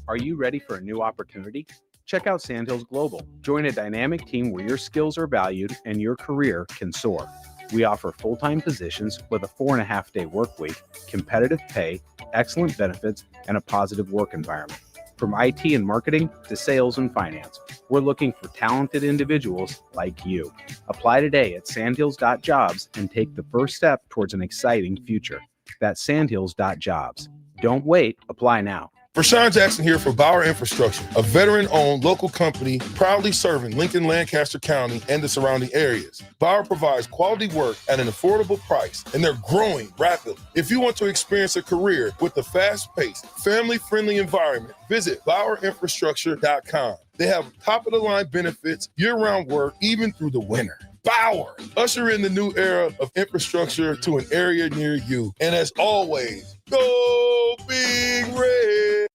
Are you ready for a new opportunity? Check out Sandhills Global. Join a dynamic team where your skills are valued and your career can soar. We offer full-time positions with a 4.5-day work week, competitive pay, excellent benefits, and a positive work environment. From IT and marketing to sales and finance, we're looking for talented individuals like you. Apply today at sandhills.jobs and take the first step towards an exciting future. That's sandhills.jobs. Don't wait. Apply now. Vershawn Jackson here for Bauer Infrastructure, a veteran-owned local company proudly serving Lincoln, Lancaster County, and the surrounding areas. Bauer provides quality work at an affordable price, and they're growing rapidly. If you want to experience a career with a fast-paced, family-friendly environment, visit BauerInfrastructure.com. They have top-of-the-line benefits, year-round work, even through the winter. Bauer, usher in the new era of infrastructure to an area near you. And as always, go Big Red.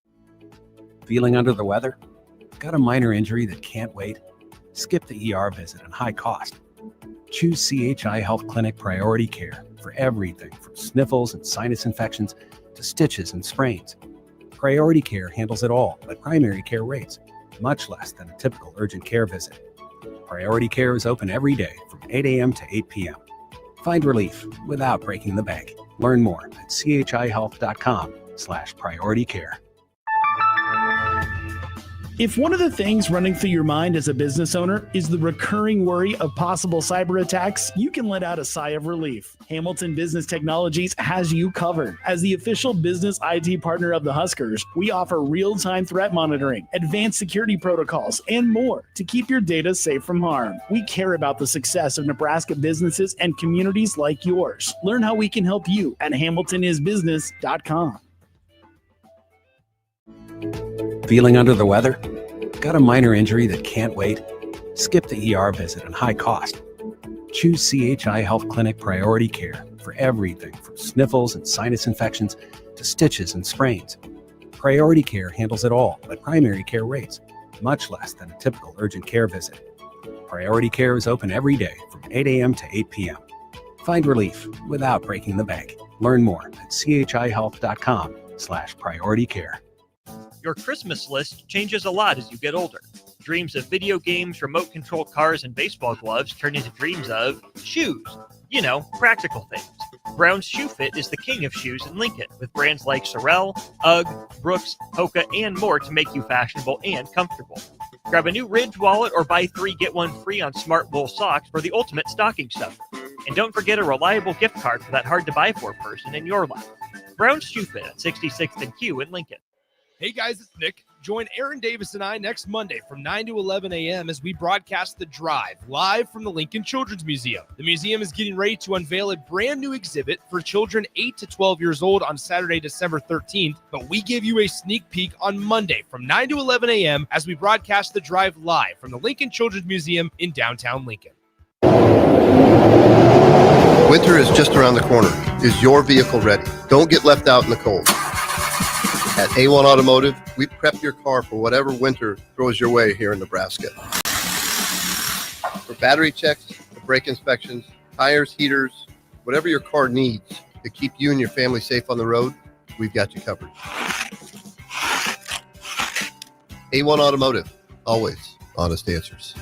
Feeling under the weather? Got a minor injury that can't wait? Skip the ER visit and high cost. Choose CHI Health Clinic Priority Care for everything from sniffles and sinus infections to stitches and sprains. Priority Care handles it all at primary care rates, much less than a typical urgent care visit. Priority Care is open every day from 8 a.m. to 8 p.m. Find relief without breaking the bank. Learn more at chihealth.com/prioritycare. If one of the things running through your mind as a business owner is the recurring worry of possible cyber attacks, you can let out a sigh of relief. Hamilton Business Technologies has you covered. As the official business IT partner of the Huskers, we offer real-time threat monitoring, advanced security protocols, and more to keep your data safe from harm. We care about the success of Nebraska businesses and communities like yours. Learn how we can help you at hamiltonisbusiness.com. Feeling under the weather? Got a minor injury that can't wait? Skip the ER visit and high cost. Choose CHI Health Clinic Priority Care for everything from sniffles and sinus infections to stitches and sprains. Priority Care handles it all at primary care rates, much less than a typical urgent care visit. Priority Care is open every day from 8 a.m. to 8 p.m. Find relief without breaking the bank. Learn more at chihealth.com/prioritycare. Your Christmas list changes a lot as you get older. Dreams of video games, remote-controlled cars, and baseball gloves turn into dreams of shoes. You know, practical things. Brown's Shoe Fit is the king of shoes in Lincoln, with brands like Sorel, UGG, Brooks, Hoka, and more to make you fashionable and comfortable. Grab a new Ridge wallet or buy 3 get 1 free on smart wool socks for the ultimate stocking stuffer. And don't forget a reliable gift card for that hard-to-buy-for person in your life. Brown's Shoe Fit at 66th and Q in Lincoln. Hey guys, it's Nick. Join Aaron Davis and I next Monday from 9 to 11 a.m. as we broadcast The Drive live from the Lincoln Children's Museum. The museum is getting ready to unveil a brand new exhibit for children 8 to 12 years old on Saturday, December 13th, but we give you a sneak peek on Monday from 9 to 11 a.m. as we broadcast The Drive live from the Lincoln Children's Museum in downtown Lincoln. Winter is just around the corner. Is your vehicle ready? Don't get left out in the cold. At A1 Automotive, we prep your car for whatever winter throws your way here in Nebraska. For battery checks, brake inspections, tires, heaters, whatever your car needs to keep you and your family safe on the road, we've got you covered. A1 Automotive, always honest answers.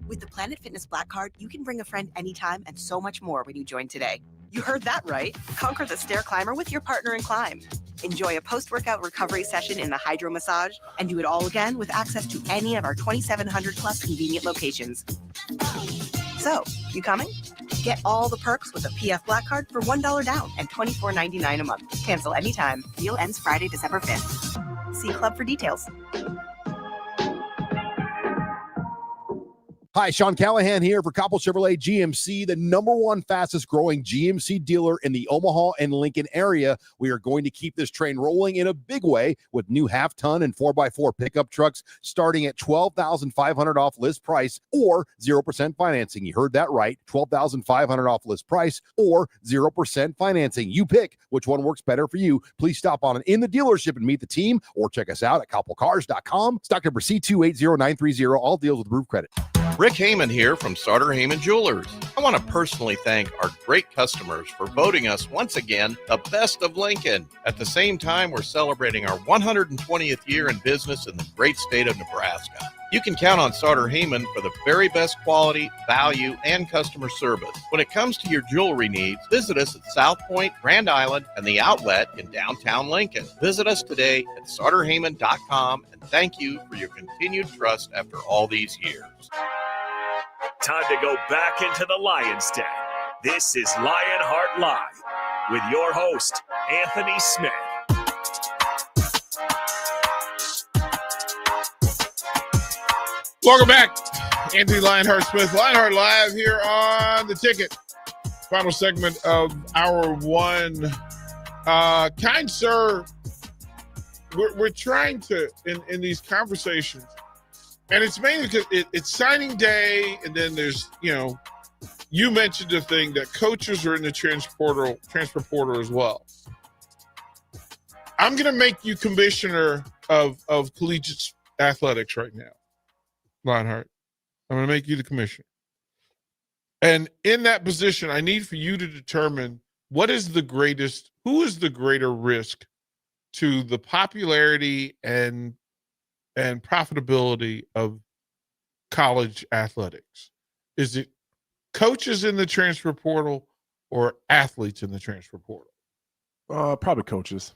With the Planet Fitness Black Card, you can bring a friend anytime and so much more when you join today. You heard that right. Conquer the stair climber with your partner in climb. Enjoy a post-workout recovery session in the hydro massage and do it all again with access to any of our 2,700 plus convenient locations. So, you coming? Get all the perks with a PF Black Card for $1 down and $24.99 a month. Cancel anytime. Deal ends Friday, December 5th. See Club for details. Hi, Sean Callahan here for Coppell Chevrolet GMC, the #1 fastest growing GMC dealer in the Omaha and Lincoln area. We are going to keep this train rolling in a big way with new half-ton and 4x4 pickup trucks starting at $12,500 off list price or 0% financing. You heard that right, $12,500 off list price or 0% financing. You pick which one works better for you. Please stop on in the dealership and meet the team or check us out at koppelcars.com. Stock number C280930. All deals with approved credit. Rick Heyman here from Sartor Heyman Jewelers. I want to personally thank our great customers for voting us once again the best of Lincoln. At the same time, we're celebrating our 120th year in business in the great state of Nebraska. You can count on Sartor Heyman for the very best quality, value, and customer service. When it comes to your jewelry needs, visit us at South Point, Grand Island, and the Outlet in downtown Lincoln. Visit us today at sartorheyman.com, and thank you for your continued trust after all these years. Time to go back into the Lion's Den. This is Lionheart Live with your host, Anthony Smith. Welcome back. Anthony Lionheart Smith. Lionheart Live here on The Ticket. Final segment of hour one. Kind sir, we're trying to, in these conversations, and it's mainly because it's signing day, and then there's, you mentioned the thing that coaches are in the transfer portal as well. I'm going to make you commissioner of collegiate athletics right now, Lionheart. I'm going to make you the commissioner. And in that position, I need for you to determine who is the greater risk to the popularity and profitability of college athletics. Is it coaches in the transfer portal or athletes in the transfer portal? Probably coaches.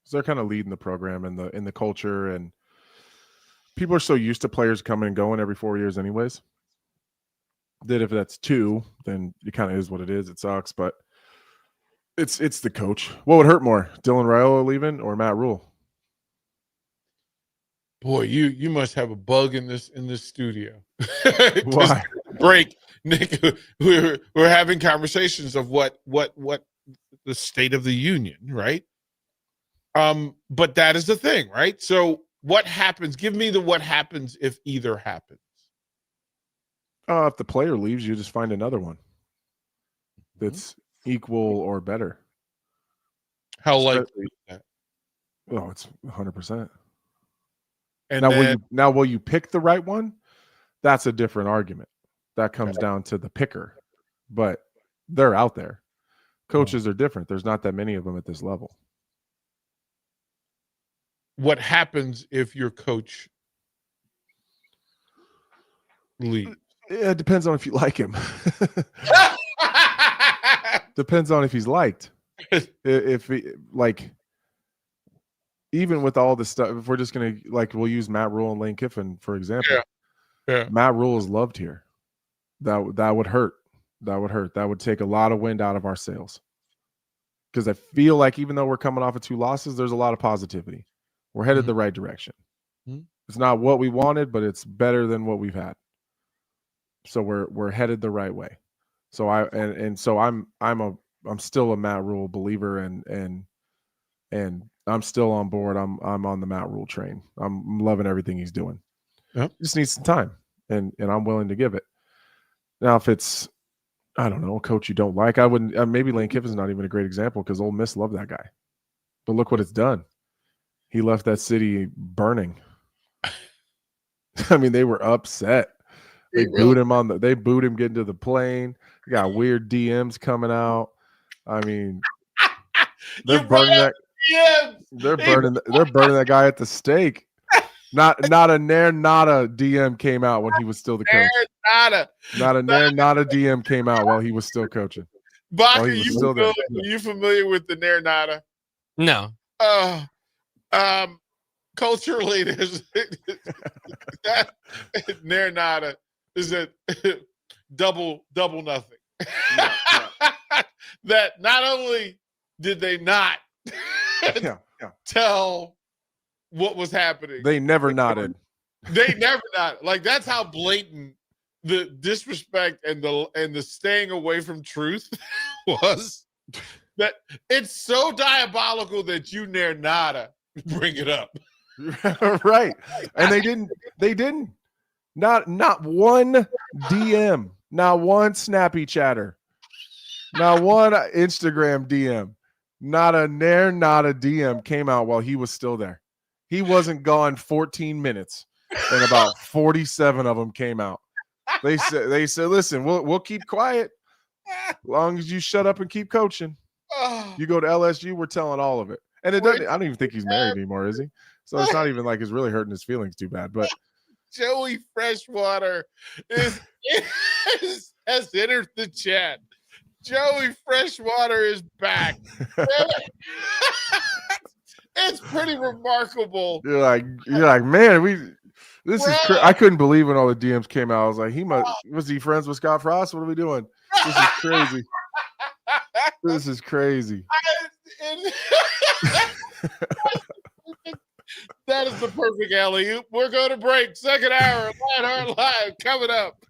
So they're kind of leading the program and in the culture, and people are so used to players coming and going every 4 years anyways, that if that's 2, then it kind of is what it is. It sucks, but it's the coach. What would hurt more, Dylan Raiola leaving or Matt Rule? Boy, you must have a bug in this studio. Why? Break, Nick. We're having conversations of what the state of the union, right? But that is the thing, right? So what happens? Give me what happens if either happens. If the player leaves, you just find another one that's equal or better. How likely is that? Oh, it's 100%. And now, will you pick the right one? That's a different argument. That comes down to the picker, but they're out there. Coaches are different. There's not that many of them at this level. What happens if your coach leaves? It depends on if you like him. Depends on if he's liked. If he, like, even with all this stuff, if we're just gonna we'll use Matt Rule and Lane Kiffin for example. Yeah. Matt Rule is loved here. That would hurt. That would hurt. That would take a lot of wind out of our sails. Because I feel like even though we're coming off of 2 losses, there's a lot of positivity. We're headed the right direction. Mm-hmm. It's not what we wanted, but it's better than what we've had. So we're headed the right way. So I'm still a Matt Rule believer, and I'm still on board. I'm on the Matt Rule train. I'm loving everything he's doing. Yep. Just needs some time, and I'm willing to give it. Now, if it's, I don't know, a coach you don't like, I wouldn't. Maybe Lane Kiffin's not even a great example because Ole Miss loved that guy. But look what it's done. He left that city burning. I mean, they were upset. They booed him they booed him getting to the plane. They got weird DMs coming out. I mean, they're burning that. They're burning that guy at the stake. Not a Nair Nada DM came out when he was still the coach. Not a Nair Nada DM came out while he was still coaching. Baka, you familiar with the Nair Nada? No. Culturally, there's Nair Nada is a double nothing. Yeah. That not only did they not tell what was happening, they never nodded. They never nodded. Like, that's how blatant the disrespect and the staying away from truth was. That it's so diabolical that you Nair Nada bring it up. Right. And they didn't. Not one DM, not one snappy chatter, not one Instagram DM, not a Nair, not a DM came out while he was still there. He wasn't gone 14 minutes, and about 47 of them came out. They said, listen, we'll keep quiet as long as you shut up and keep coaching. You go to LSU, we're telling all of it. And it doesn't. I don't even think he's married anymore, is he? So it's not even like it's really hurting his feelings too bad. But Joey Freshwater has entered the chat. Joey Freshwater is back. It's pretty remarkable. You're like, man, this is I couldn't believe when all the DMs came out. I was like, was he friends with Scott Frost? What are we doing? This is crazy. This is crazy. That is the perfect alley-oop. We're going to break. Second hour of Lionheart Live coming up.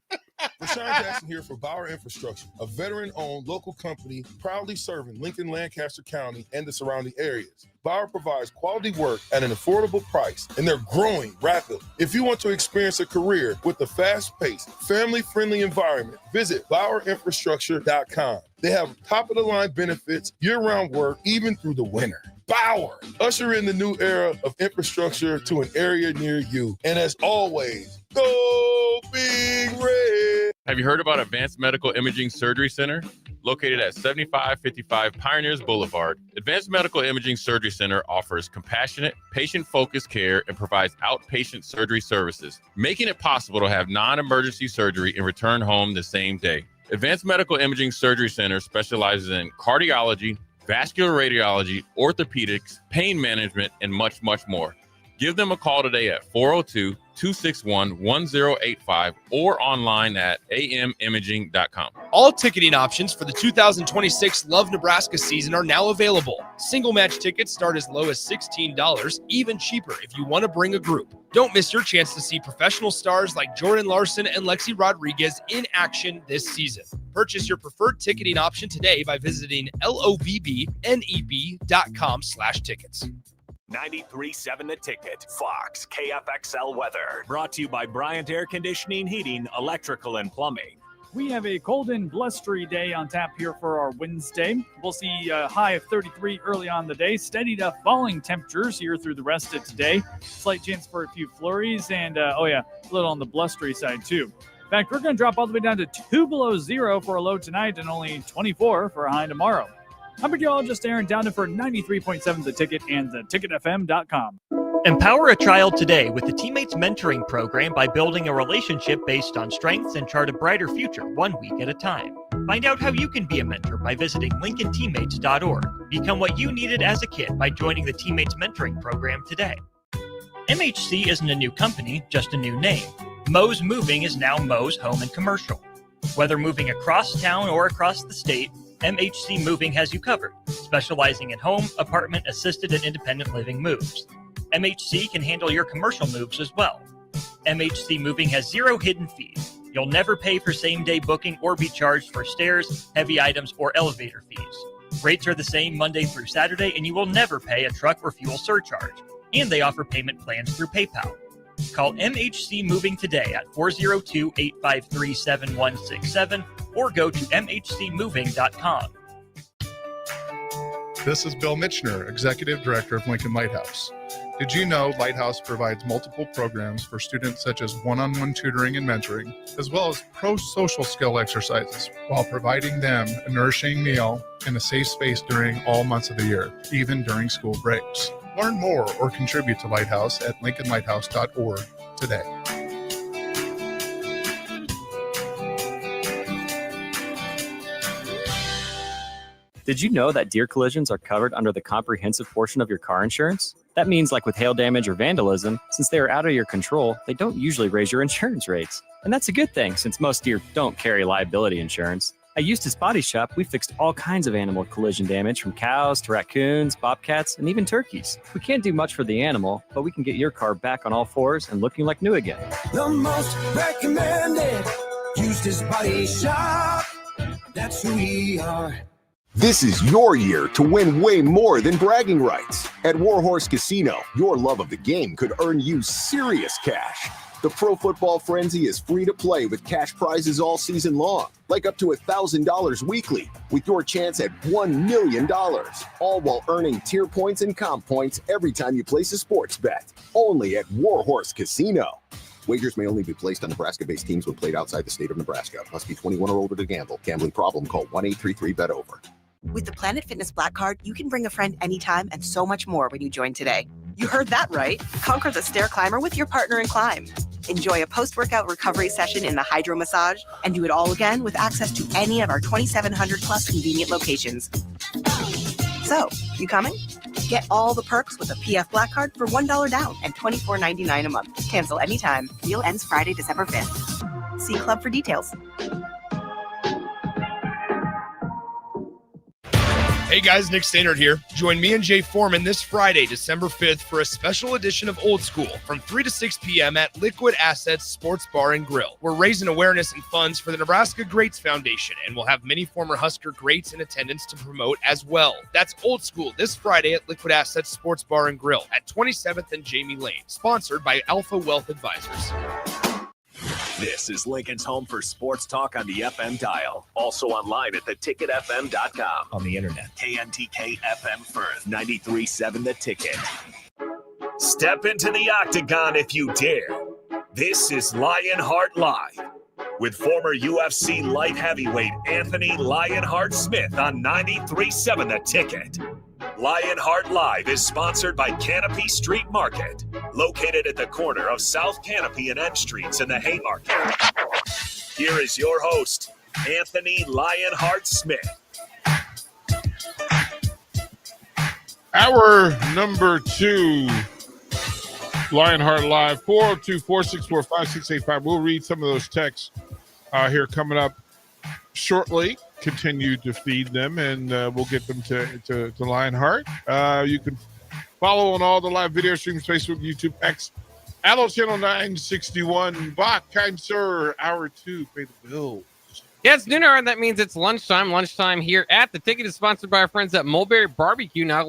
Rashawn Jackson here for Bauer Infrastructure, a veteran-owned local company proudly serving Lincoln, Lancaster County, and the surrounding areas. Bauer provides quality work at an affordable price, and they're growing rapidly. If you want to experience a career with a fast-paced, family-friendly environment, visit BauerInfrastructure.com. They have top-of-the-line benefits, year-round work, even through the winter. Bauer, usher in the new era of infrastructure to an area near you. And as always, go Big Red. Have you heard about Advanced Medical Imaging Surgery Center? Located at 7555 Pioneers Boulevard, Advanced Medical Imaging Surgery Center offers compassionate, patient-focused care and provides outpatient surgery services, making it possible to have non-emergency surgery and return home the same day. Advanced Medical Imaging Surgery Center specializes in cardiology, vascular radiology, orthopedics, pain management, and much, much more. Give them a call today at 402-261-1085 or online at amimaging.com. All ticketing options for the 2026 Love Nebraska season are now available. Single match tickets start as low as $16, even cheaper if you want to bring a group. Don't miss your chance to see professional stars like Jordan Larson and Lexi Rodriguez in action this season. Purchase your preferred ticketing option today by visiting lovneb.com/tickets. 93.7 The Ticket, Fox, KFXL weather. Brought to you by Bryant Air Conditioning, Heating, Electrical, and Plumbing. We have a cold and blustery day on tap here for our Wednesday. We'll see a high of 33 early on the day, steady to falling temperatures here through the rest of today. Slight chance for a few flurries and, a little on the blustery side too. In fact, we're going to drop all the way down to 2 below zero for a low tonight and only 24 for a high tomorrow. I'm meteorologist Aaron Dowden for 93.7 The Ticket and theticketfm.com. Empower a child today with the Teammates Mentoring Program by building a relationship based on strengths and chart a brighter future 1 week at a time. Find out how you can be a mentor by visiting lincolnteammates.org. Become what you needed as a kid by joining the Teammates Mentoring Program today. MHC isn't a new company, just a new name. Moe's Moving is now Moe's Home and Commercial. Whether moving across town or across the state, MHC Moving has you covered, specializing in home, apartment, assisted, and independent living moves. MHC can handle your commercial moves as well. MHC Moving has 0 hidden fees. You'll never pay for same-day booking or be charged for stairs, heavy items, or elevator fees. Rates are the same Monday through Saturday, and you will never pay a truck or fuel surcharge. And they offer payment plans through PayPal. Call MHC Moving today at 402-853-7167 or go to mhcmoving.com. This is Bill Mitchner, Executive Director of Lincoln Lighthouse. Did you know Lighthouse provides multiple programs for students such as one-on-one tutoring and mentoring, as well as pro-social skill exercises, while providing them a nourishing meal and a safe space during all months of the year, even during school breaks? Learn more or contribute to Lighthouse at lincolnlighthouse.org today. Did you know that deer collisions are covered under the comprehensive portion of your car insurance? That means, like with hail damage or vandalism, since they are out of your control, they don't usually raise your insurance rates. And that's a good thing, since most deer don't carry liability insurance. At Eustace Body Shop, we fixed all kinds of animal collision damage, from cows to raccoons, bobcats, and even turkeys. We can't do much for the animal, but we can get your car back on all fours and looking like new again. The most recommended Eustace Body Shop. That's who we are. This is your year to win way more than bragging rights. At Warhorse Casino, your love of the game could earn you serious cash. The Pro Football Frenzy is free to play with cash prizes all season long, like up to $1,000 weekly, with your chance at $1 million, all while earning tier points and comp points every time you place a sports bet. Only at Warhorse Casino. Wagers may only be placed on Nebraska-based teams when played outside the state of Nebraska. Must be 21 or older to gamble. Gambling problem? Call 1-833-BET-OVER. With the Planet Fitness Black Card, you can bring a friend anytime and so much more when you join today. You heard that right. Conquer the stair climber with your partner in climb. Enjoy a post-workout recovery session in the hydro massage and do it all again with access to any of our 2,700 plus convenient locations. So, you coming? Get all the perks with a PF Black Card for $1 down and $24.99 a month. Cancel anytime. Deal ends Friday, December 5th. See Club for details. Hey guys, Nick Stainert here. Join me and Jay Foreman this Friday, December 5th for a special edition of Old School from 3 to 6 p.m. at Liquid Assets Sports Bar and Grill. We're raising awareness and funds for the Nebraska Greats Foundation, and we'll have many former Husker greats in attendance to promote as well. That's Old School this Friday at Liquid Assets Sports Bar and Grill at 27th and Jamie Lane, sponsored by Alpha Wealth Advisors. This is Lincoln's home for sports talk on the FM dial. Also online at theticketfm.com. On the internet. KNTK FM Firth, 93.7 The Ticket. Step into the octagon if you dare. This is Lionheart Live with former UFC light heavyweight Anthony Lionheart Smith on 93.7 The Ticket. Lionheart Live is sponsored by Canopy Street Market, located at the corner of South Canopy and N Streets in the Haymarket. Here is your host, Anthony Lionheart Smith. Hour number 2, Lionheart Live, 402-464-5685. We'll read some of those texts here coming up shortly. Continue to feed them, and we'll get them to Lionheart. You can follow on all the live video streams, Facebook, YouTube, X, Adult Channel 961. Bach, kind sir, hour 2, pay the bill. Yeah, it's noon hour, and that means it's lunchtime. Lunchtime here at the Ticket is sponsored by our friends at Mulberry Barbecue, now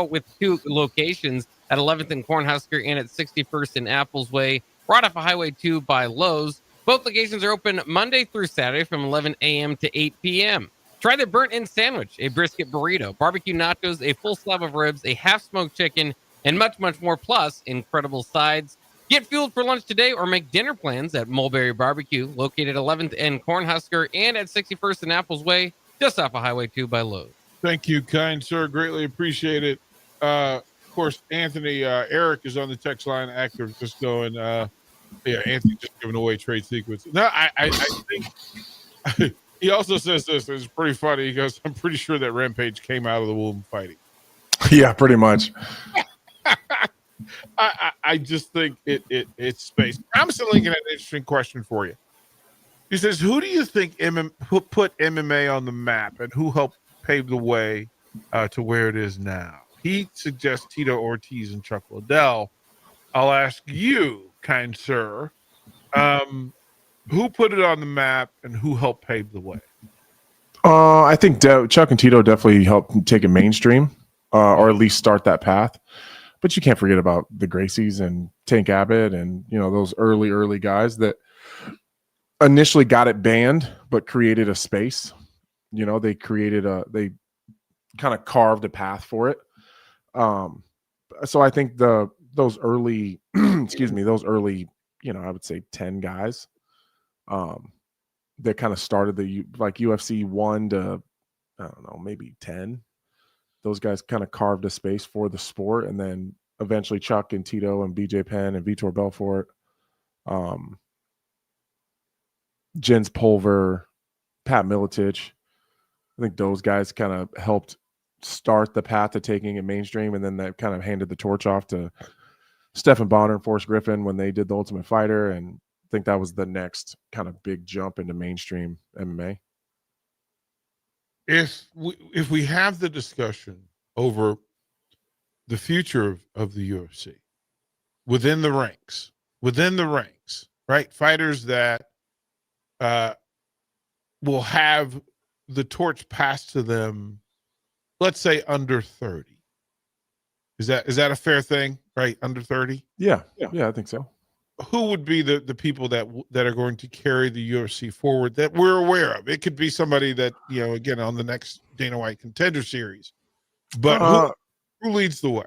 with 2 locations at 11th and Cornhusker and at 61st and Apples Way, right off of Highway 2 by Lowe's. Both locations are open Monday through Saturday from 11 a.m. to 8 p.m. Try their burnt-in sandwich, a brisket burrito, barbecue nachos, a full slab of ribs, a half-smoked chicken, and much, much more, plus incredible sides. Get fueled for lunch today or make dinner plans at Mulberry Barbecue, located 11th and Cornhusker and at 61st and Apples Way, just off of Highway 2 by Lowe's. Thank you, kind sir. Greatly appreciate it. Of course, Anthony, Eric is on the text line, active, just going, Anthony just giving away trade secrets. No, I think he also says this. It's pretty funny. He goes, I'm pretty sure that Rampage came out of the womb fighting. Yeah, pretty much. I just think it's space. Thompson Lincoln had an interesting question for you. He says, who do you think put MMA on the map and who helped pave the way to where it is now? He suggests Tito Ortiz and Chuck Liddell. I'll ask you, kind sir, who put it on the map and who helped pave the way? I think Chuck and Tito definitely helped take it mainstream, or at least start that path. But you can't forget about the Gracies and Tank Abbott and, those early guys that initially got it banned, but created a space. They they kind of carved a path for it. So I think those early, I would say 10 guys that kind of started like UFC 1 to, I don't know, maybe 10. Those guys kind of carved a space for the sport, and then eventually Chuck and Tito and BJ Penn and Vitor Belfort, Jens Pulver, Pat Miletich. I think those guys kind of helped start the path to taking it mainstream, and then that kind of handed the torch off to Stephan Bonner and Forrest Griffin when they did The Ultimate Fighter, and I think that was the next kind of big jump into mainstream MMA. If we have the discussion over the future of the UFC within the ranks, right? Fighters that will have the torch passed to them, let's say under 30. Is that a fair thing, right? Under 30? Yeah, I think so. Who would be the people that are going to carry the UFC forward that we're aware of? It could be somebody that, again, on the next Dana White Contender Series. But who leads the way?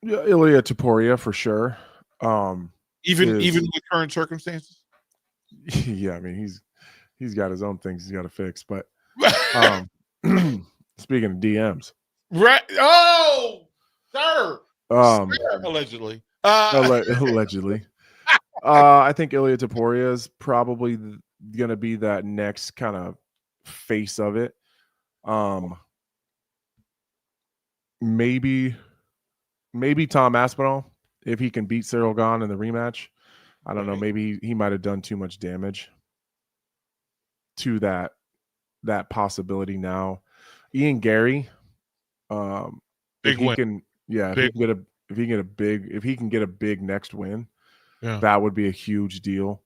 Yeah, Ilya Topuria for sure. Even with current circumstances? Yeah, I mean, he's got his own things he's got to fix. But speaking of DMs. Right. Oh, sir. Allegedly. Allegedly. I think Ilya Topuria is probably going to be that next kind of face of it. Maybe Tom Aspinall, if he can beat Cyril Gane in the rematch. I don't know. Maybe he might have done too much damage to that possibility now. Ian Gary, big win. If he can get a big next win, that would be a huge deal.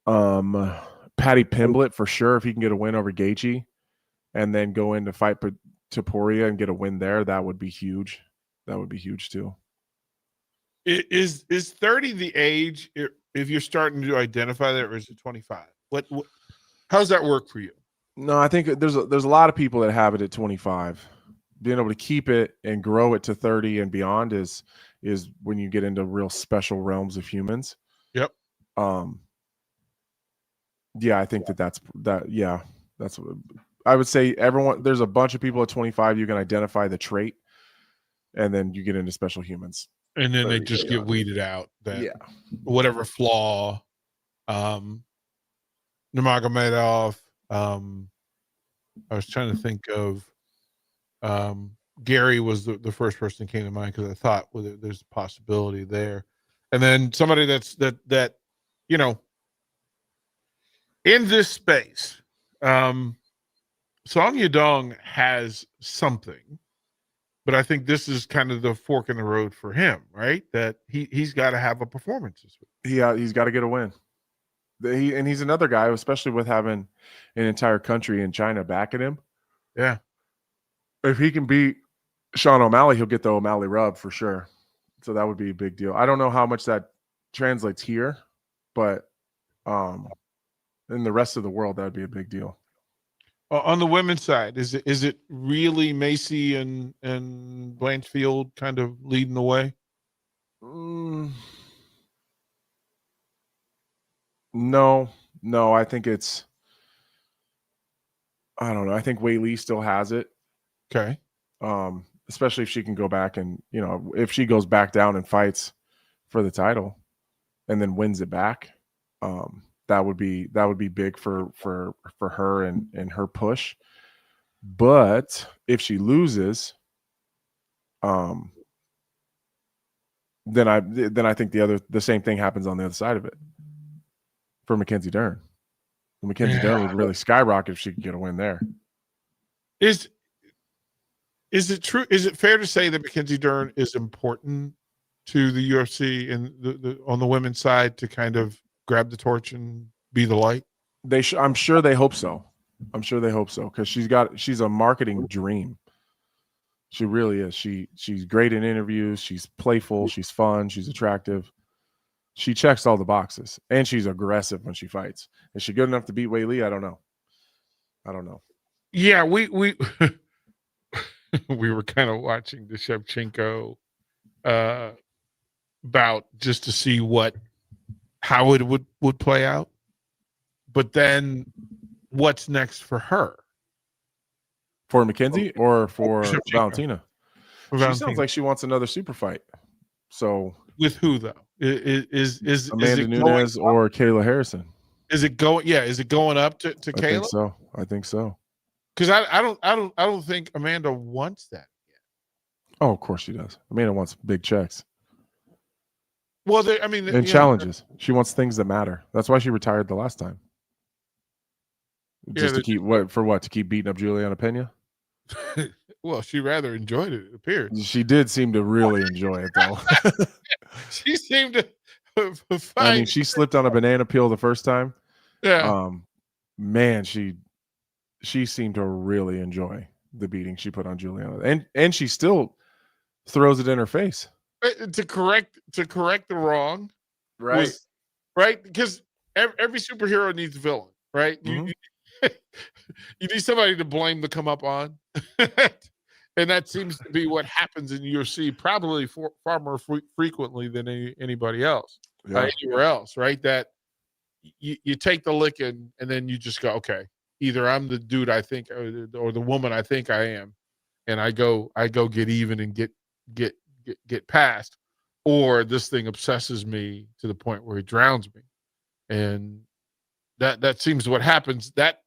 Paddy Pimblett for sure, if he can get a win over Gaethje and then go in to fight Topuria and get a win there, that would be huge. That would be huge too. Is 30 the age if you're starting to identify that, or is it 25? What how does that work for you? No, I think there's a lot of people that have it at 25. Being able to keep it and grow it to 30 and beyond is when you get into real special realms of humans. Yep. Yeah, I think that's what I would say. Everyone, there's a bunch of people at 25 you can identify the trait, and then you get into special humans, and then they just get weeded out. Whatever flaw, Nurmagomedov. I was trying to think of Gary was the first person that came to mind because I thought, well, there's a possibility there. And then somebody that you know, in this space, Song Yadong has something, but I think this is kind of the fork in the road for him, right? That he's got to have a performance this week. He's got to get a win. And he's another guy, especially with having an entire country in China backing him. Yeah. If he can beat Sean O'Malley, he'll get the O'Malley rub for sure. So that would be a big deal. I don't know how much that translates here, but in the rest of the world, that would be a big deal. On the women's side, is it really Macy and Blanchfield kind of leading the way? No, I think it's, I don't know. I think Wei Lee still has it. Okay. Especially if she can go back and, if she goes back down and fights for the title and then wins it back, that would be big for her and her push. But if she loses, then I think the same thing happens on the other side of it for Mackenzie Dern. Mackenzie Dern would really skyrocket if she could get a win there. Is it true? Is it fair to say that Mackenzie Dern is important to the UFC and the on the women's side to kind of grab the torch and be the light? I'm sure they hope so. Because she's a marketing dream. She really is. She's great in interviews. She's playful. She's fun. She's attractive. She checks all the boxes, and she's aggressive when she fights. Is she good enough to beat Wei Lee? I don't know. Yeah, we we were kind of watching the Shevchenko bout just to see how it would play out. But then, what's next for her? For Mackenzie or for Shevchenko. Valentina? For She Valentina. sounds like she wants another super fight. So With who though? Is Amanda it Nunes or Kayla Harrison? Is it going? Yeah, is it going up to Kayla? I think so. Because I don't think Amanda wants that. Oh, of course she does. Amanda wants big checks Well, I mean, and challenges. She wants things that matter. That's why she retired the last time. Just to keep to keep beating up Juliana Pena. Well, she rather enjoyed it. It appears She did seem to really enjoy it, though. she seemed to find. I mean, she slipped on a banana peel the first time. Yeah. Man, she seemed to really enjoy the beating she put on Juliana, and she still throws it in her face to correct the wrong, right? Right, because every superhero needs a villain, right? You need somebody to blame to come up on. And that seems to be what happens in UFC probably far more frequently than anybody else, anywhere else, right? That you take the licking and then you just go, okay, either I'm the dude I think or the woman I think I am, and I go get even and get past, or this thing obsesses me to the point where it drowns me, and that seems what happens. That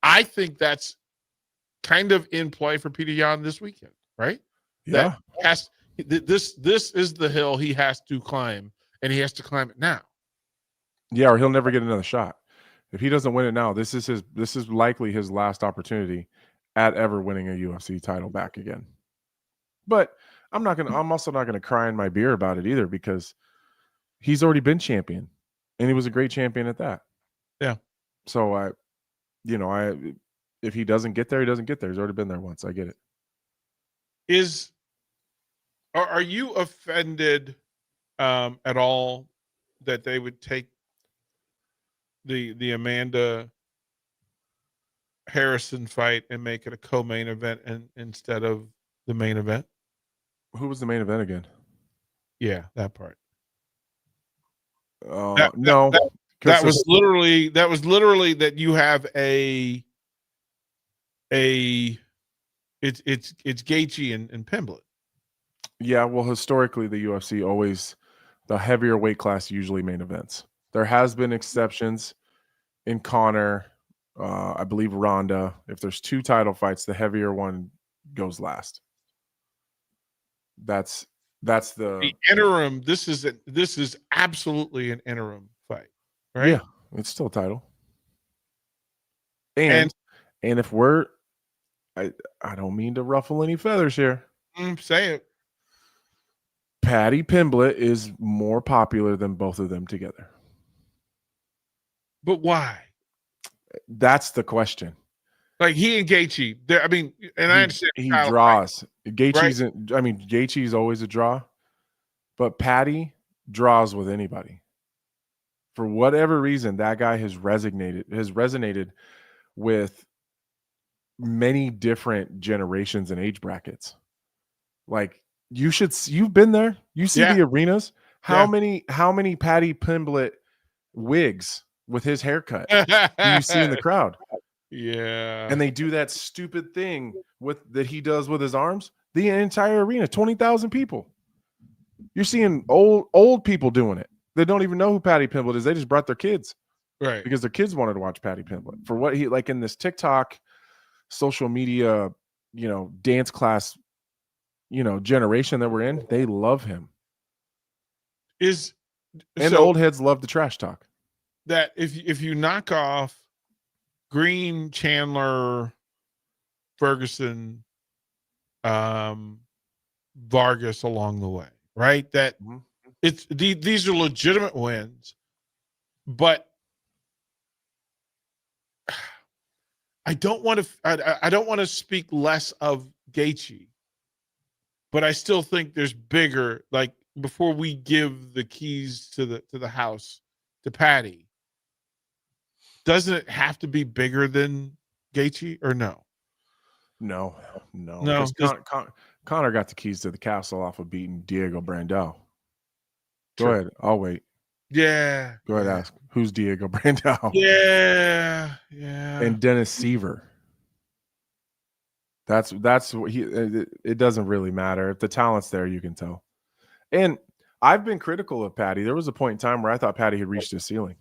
I think that's kind of in play for Peter Yan this weekend, right? Yeah. This is the hill he has to climb, and he has to climb it now. Yeah, or he'll never get another shot. If he doesn't win it now, this is likely his last opportunity at ever winning a UFC title back again. But I'm also not gonna cry in my beer about it either, because he's already been champion, and he was a great champion at that. Yeah. So if he doesn't get there, he doesn't get there. He's already been there once. I get it. Are you offended at all that they would take the Amanda Harrison fight and make it a co-main event instead of the main event? Who was the main event again? Yeah, that part. No. That was literally that you have it's Gaethje and Pimblett. Yeah, well, historically, the UFC always, the heavier weight class usually main events. There has been exceptions in Conor, I believe Ronda. If there's two title fights, the heavier one goes last. That's the interim. This is absolutely an interim fight, right? Yeah, it's still a title. And if we're, I don't mean to ruffle any feathers here. Say it. Patty Pimblett is more popular than both of them together. But why? That's the question. Like he and Gaethje, I mean, and I understand he draws. Gaethje's, Gaethje's always a draw, but Patty draws with anybody. For whatever reason, that guy has resonated with many different generations and age brackets. Like you've been there. You see the arenas. How many Patty Pimblett wigs with his haircut do you see in the crowd? Yeah. And they do that stupid thing that he does with his arms. The entire arena, 20,000 people. You're seeing old people doing it. They don't even know who Patty Pimblett is. They just brought their kids. Right. Because their kids wanted to watch Patty Pimblett. For what he like in this TikTok social media, dance class, generation that we're in, they love him. And old heads love the trash talk. That if you knock off Green, Chandler, Ferguson, Vargas along the way, right? That it's these are legitimate wins, but I don't want to speak less of Gaethje, but I still think there's bigger. Like before we give the keys to the house to Patty, doesn't it have to be bigger than Gaethje or no? No. Connor got the keys to the castle off of beating Diego Brandao. Go ahead. I'll wait. Yeah. Go ahead. Ask who's Diego Brandao. Yeah. And Dennis Seaver. That's what it doesn't really matter. If the talent's there, you can tell. And I've been critical of Patty. There was a point in time where I thought Patty had reached his ceiling.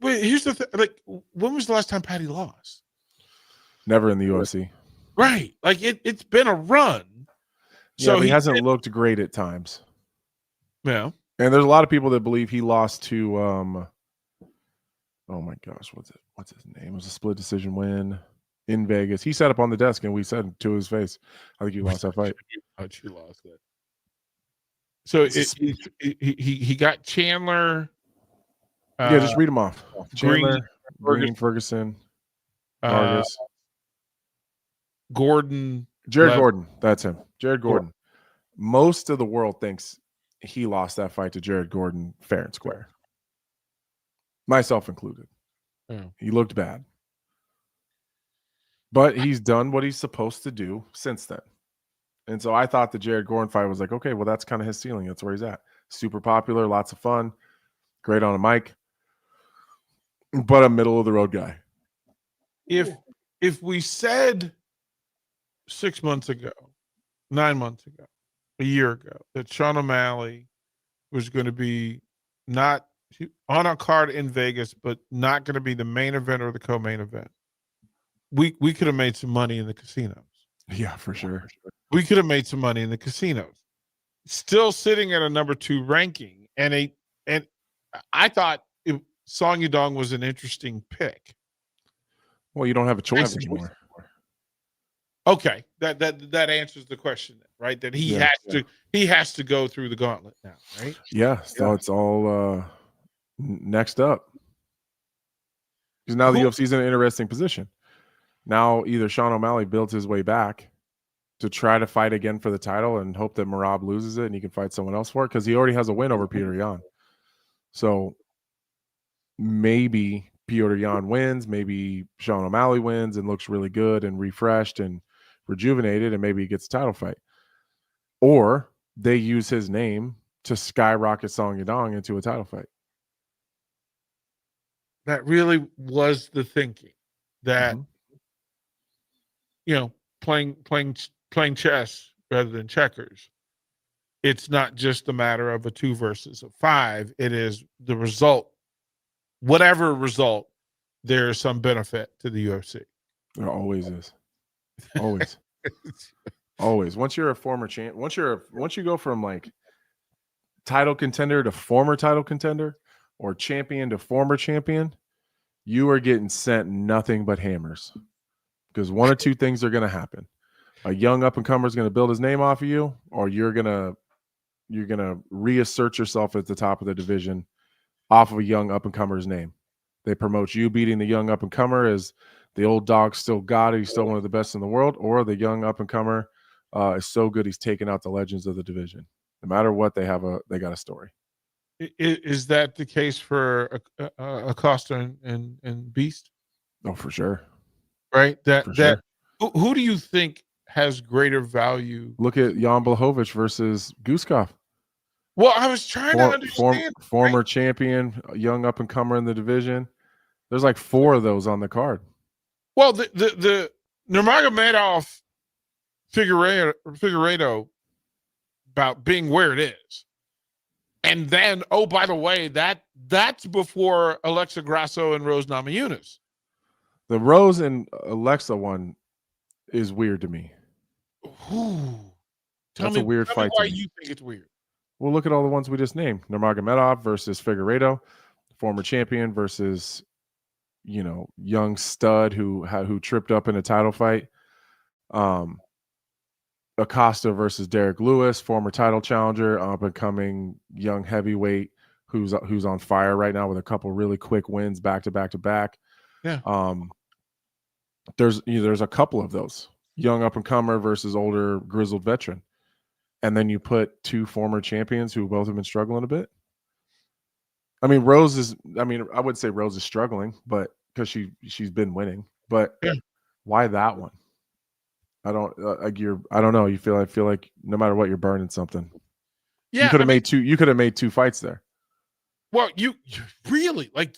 Wait, here's the thing. Like, when was the last time Patty lost? Never in the UFC. Right. Like it's been a run. So he hasn't looked great at times. Yeah. And there's a lot of people that believe he lost to oh my gosh, what's his name? It was a split decision win in Vegas. He sat up on the desk and we said to his face, I think you lost that fight. You lost that. So he got Chandler. Just read them off. Chandler, Green, Ferguson, Vargas, Gordon. Jared Gordon. That's him. Jared Gordon. Most of the world thinks he lost that fight to Jared Gordon fair and square. Myself included. He looked bad. But he's done what he's supposed to do since then. And so I thought the Jared Gordon fight was like, okay, well, that's kind of his ceiling. That's where he's at. Super popular, lots of fun, great on a mic, but a middle of the road guy. If we said 6 months ago, 9 months ago, a year ago, that Sean O'Malley was going to be not on a card in Vegas, but not going to be the main event or the co-main event, we could have made some money in the casinos. Yeah, for sure. We could have made some money in the casinos. Still sitting at a number 2 ranking, and I thought Song Yadong was an interesting pick. Well, you don't have a choice anymore. Okay, that answers the question, right? That he has to go through the gauntlet now, right? Yeah, so it's all next up. Because now the UFC's in an interesting position. Now either Sean O'Malley builds his way back to try to fight again for the title and hope that Merab loses it and he can fight someone else for it, because he already has a win over Petr Yan. So maybe Petr Yan wins, maybe Sean O'Malley wins and looks really good and refreshed and rejuvenated, and maybe he gets a title fight. Or they use his name to skyrocket Song Yadong into a title fight. That really was the thinking. That playing chess rather than checkers. It's not just a matter of a 2 versus a 5. It is the result. Whatever result, there is some benefit to the UFC. There always is. Always. Always. Once you're a former champ, once you go from like title contender to former title contender, or champion to former champion, you are getting sent nothing but hammers. Because one of two things are going to happen: a young up and comer is going to build his name off of you, or you're gonna reassert yourself at the top of the division off of a young up and comer's name. They promote you beating the young up and comer as the old dog still got it. He's still one of the best in the world, or the young up and comer is so good he's taken out the legends of the division. No matter what, they got a story. Is that the case for Acosta and Beast? Oh, for sure. Right. Sure. Who do you think has greater value? Look at Jan Blachowicz versus Guskov. Well, I was trying to understand. Former champion, young up and comer in the division. There's like 4 of those on the card. Well, the Nurmagomedov Figueiredo about being where it is. And then, oh, by the way, that's before Alexa Grasso and Rose Namajunas. The Rose and Alexa one is weird to me. That's a weird fight. Why you think it's weird? Well, look at all the ones we just named. Nurmagomedov versus Figueiredo, former champion versus, young stud who tripped up in a title fight. Acosta versus Derek Lewis, former title challenger, up and coming young heavyweight who's on fire right now with a couple really quick wins back to back to back. Yeah. There's a couple of those, young up and comer versus older grizzled veteran. And then you put 2 former champions who both have been struggling a bit. I mean, I would say Rose is struggling, but because she's been winning. But why that one? I don't know. I feel like no matter what, you're burning something. Yeah, you could have made 2. You could have made 2 fights there. Well, you really like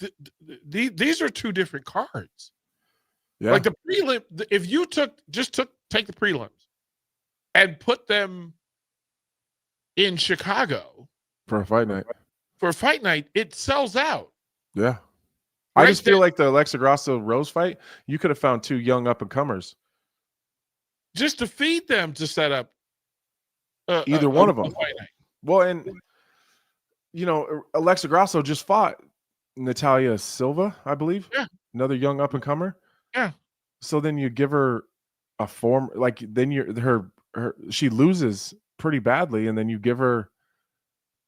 these are 2 different cards. Yeah. Like the prelim, if you take the prelims and put them in Chicago for a fight night, it sells out. Yeah. I just feel like the Alexa Grasso Rose fight, you could have found 2 young up and comers just to feed them to set up either one of them. Well, and Alexa Grasso just fought Natalia Silva, I believe. Yeah. Another young up and comer. Yeah. So then you give her a form, like then she loses pretty badly, and then you give her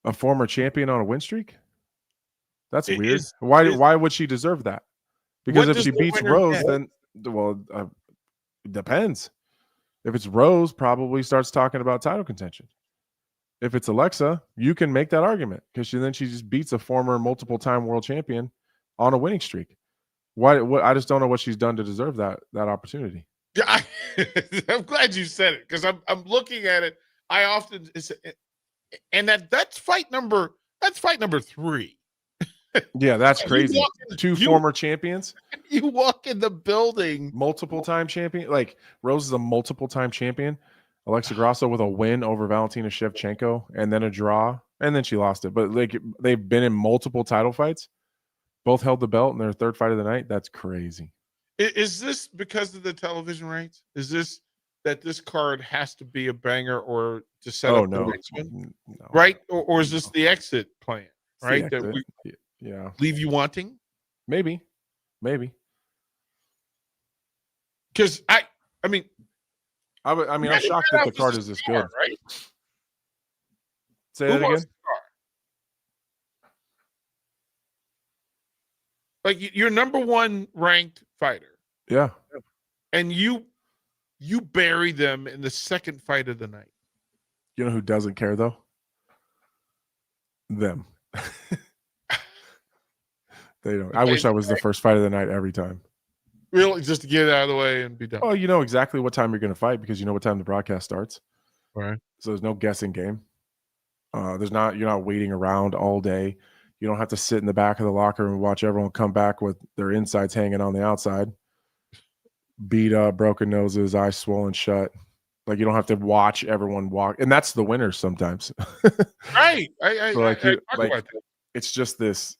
a former champion on a win streak. That's weird. Why would she deserve that? Because if she beats Rose, then it depends. If it's Rose, probably starts talking about title contention. If it's Alexa, you can make that argument because she just beats a former multiple-time world champion on a winning streak. I just don't know what she's done to deserve that opportunity. Yeah, I'm glad you said it because I'm looking at it. I often and that's fight number 3. Yeah, that's crazy. 2 former champions. You walk in the building, multiple-time champion. Like Rose is a multiple-time champion. Alexa Grasso with a win over Valentina Shevchenko and then a draw, and then she lost it. But like they've been in multiple title fights, both held the belt in their 3rd fight of the night. That's crazy. Is this because of the television rights? Is this that this card has to be a banger or to set up the next one? No. Right? Or is this the exit plan? Right? That we leave you wanting? Maybe. Because I'm shocked that the card is this good. Right? Say that again. Like your number 1 ranked fighter. Yeah. And you bury them in the 2nd fight of the night. You know who doesn't care though? Them. They don't. I wish I was the first fight of the night every time. Really, just to get it out of the way and be done. Oh, you know exactly what time you're going to fight because you know what time the broadcast starts. Right. So there's no guessing game. You're not waiting around all day. You don't have to sit in the back of the locker room and watch everyone come back with their insides hanging on the outside. Beat up, broken noses, eyes swollen shut. Like you don't have to watch everyone walk. And that's the winners sometimes. Right. It's just this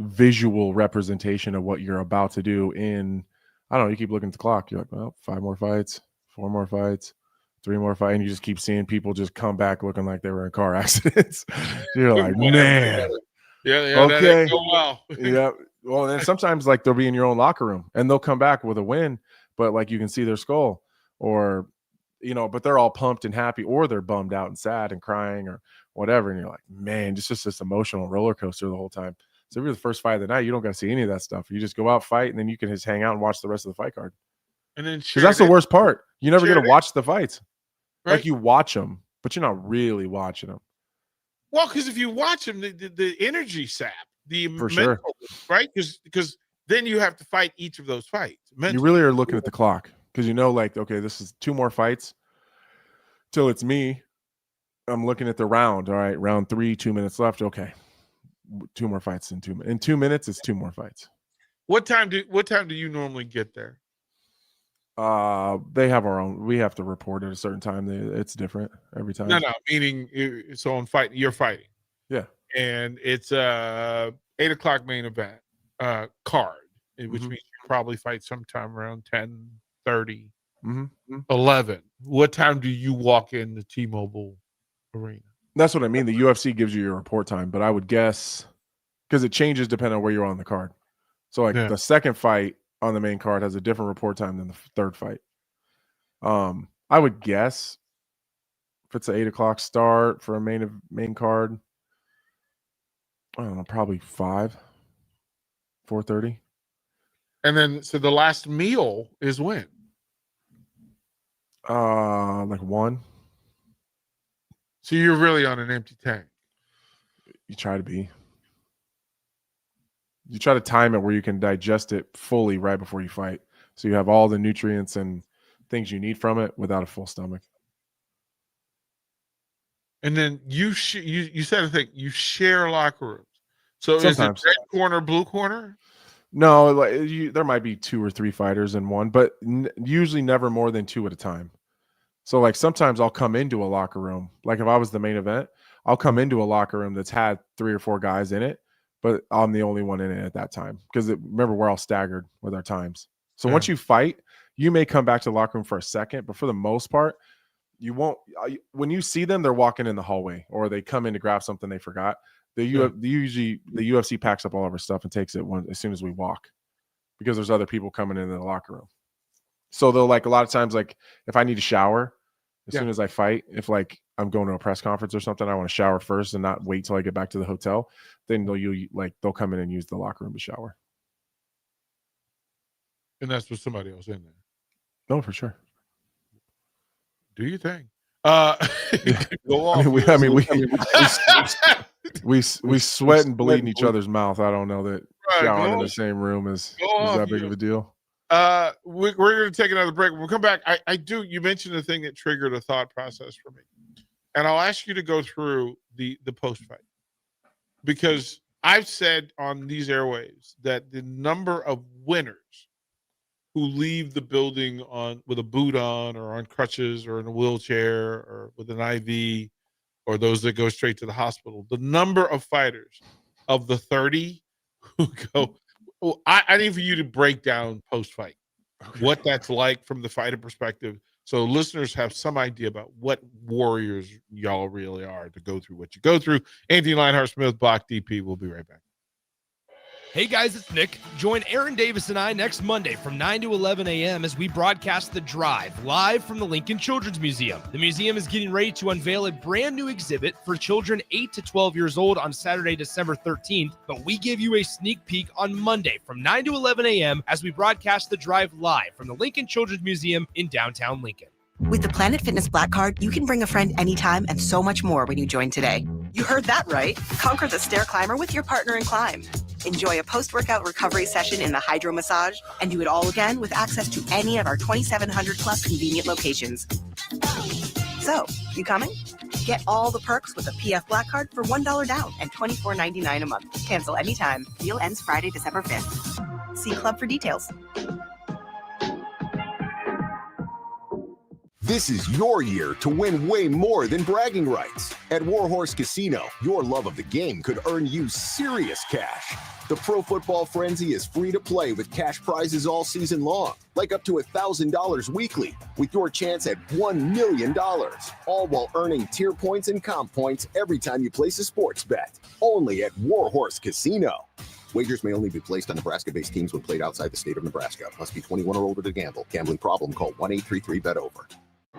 visual representation of what you're about to do in, I don't know, you keep looking at the clock. You're like, well, 5 more fights, 4 more fights, 3 more fights, and you just keep seeing people just come back looking like they were in car accidents. You're like, man. Yeah, Okay. that ain't go well. Yeah. Well, then sometimes like they'll be in your own locker room and they'll come back with a win, but like you can see their skull or, but they're all pumped and happy, or they're bummed out and sad and crying or whatever. And you're like, man, it's just this emotional roller coaster the whole time. So if you're the first fight of the night, you don't got to see any of that stuff. You just go out, fight, and then you can just hang out and watch the rest of the fight card. And then Because that's the worst part. You never get to watch the fights. Right. Like you watch them, but you're not really watching them. Well, because if you watch them, the energy sap, the For mental, sure. right? Because then you have to fight each of those fights. You really are looking at the clock because like, okay, this is 2 more fights till it's me. I'm looking at the round. All right, round 3, 2 minutes left. Okay, 2 more fights in 2 minutes. In 2 minutes, it's 2 more fights. What time do you normally get there? They have our own. We have to report at a certain time. It's different every time. No, meaning so on fight, you're fighting. Yeah, and it's 8 o'clock main event card, which means you probably fight sometime around 10:30, 11. What time do you walk in the T-Mobile Arena? That's what I mean. The UFC gives you your report time, but I would guess because it changes depending on where you're on the card. So like the second fight on the main card has a different report time than the third fight. I would guess if it's an 8 o'clock start for a main card, I don't know, probably 4:30. And then so the last meal is when? Like 1. So you're really on an empty tank. You try to be. You try to time it where you can digest it fully right before you fight. So you have all the nutrients and things you need from it without a full stomach. And then you said a thing, you share locker rooms. So Sometimes. Is it red corner, blue corner? No, like there might be 2 or 3 fighters in one, but usually never more than 2 at a time. So like sometimes I'll come into a locker room. Like if I was the main event, I'll come into a locker room that's had 3 or 4 guys in it, but I'm the only one in it at that time. Because remember, we're all staggered with our times. So once you fight, you may come back to the locker room for a second, but for the most part, you won't. When you see them, they're walking in the hallway or they come in to grab something they forgot. Usually the UFC packs up all of our stuff and takes it as soon as we walk, because there's other people coming into the locker room. So they'll like a lot of times, like if I need to shower as soon as I fight, if like I'm going to a press conference or something, I want to shower first and not wait till I get back to the hotel. Then they'll come in and use the locker room to shower. And that's with somebody else in there. No, for sure. Do you think? Go off. We sweat and bleed in each other's mouth. I don't know that showering in the same room is that big of a deal. We're going to take another break. When we come back, you mentioned the thing that triggered a thought process for me. And I'll ask you to go through the post-fight. Because I've said on these airwaves that the number of winners who leave the building with a boot on or on crutches or in a wheelchair or with an IV, or those that go straight to the hospital, the number of fighters of the 30 who go, I need for you to break down post-fight, what that's like from the fighter perspective, so listeners have some idea about what warriors y'all really are to go through what you go through. Anthony Lionheart Smith, Block DP. We'll be right back. Hey guys, it's Nick. Join Aaron Davis and I next Monday from 9 to 11 a.m. as we broadcast The Drive live from the Lincoln Children's Museum. The museum is getting ready to unveil a brand new exhibit for children 8 to 12 years old on Saturday, December 13th, but we give you a sneak peek on Monday from 9 to 11 a.m. as we broadcast The Drive live from the Lincoln Children's Museum in downtown Lincoln. With the Planet Fitness Black Card, you can bring a friend anytime and so much more when you join today. You heard that right. Conquer the stair climber with your partner in climb. Enjoy a post-workout recovery session in the hydro massage and do it all again with access to any of our 2,700 plus convenient locations. So, you coming? Get all the perks with a PF Black Card for $1 down and $24.99 a month. Cancel anytime. Deal ends Friday, December 5th. See Club for details. This is your year to win way more than bragging rights. At Warhorse Casino, your love of the game could earn you serious cash. The Pro Football Frenzy is free to play with cash prizes all season long, like up to $1,000 weekly, with your chance at $1 million, all while earning tier points and comp points every time you place a sports bet. Only at Warhorse Casino. Wagers may only be placed on Nebraska-based teams when played outside the state of Nebraska. Must be 21 or older to gamble. Gambling problem? Call 1-833-BET-OVER.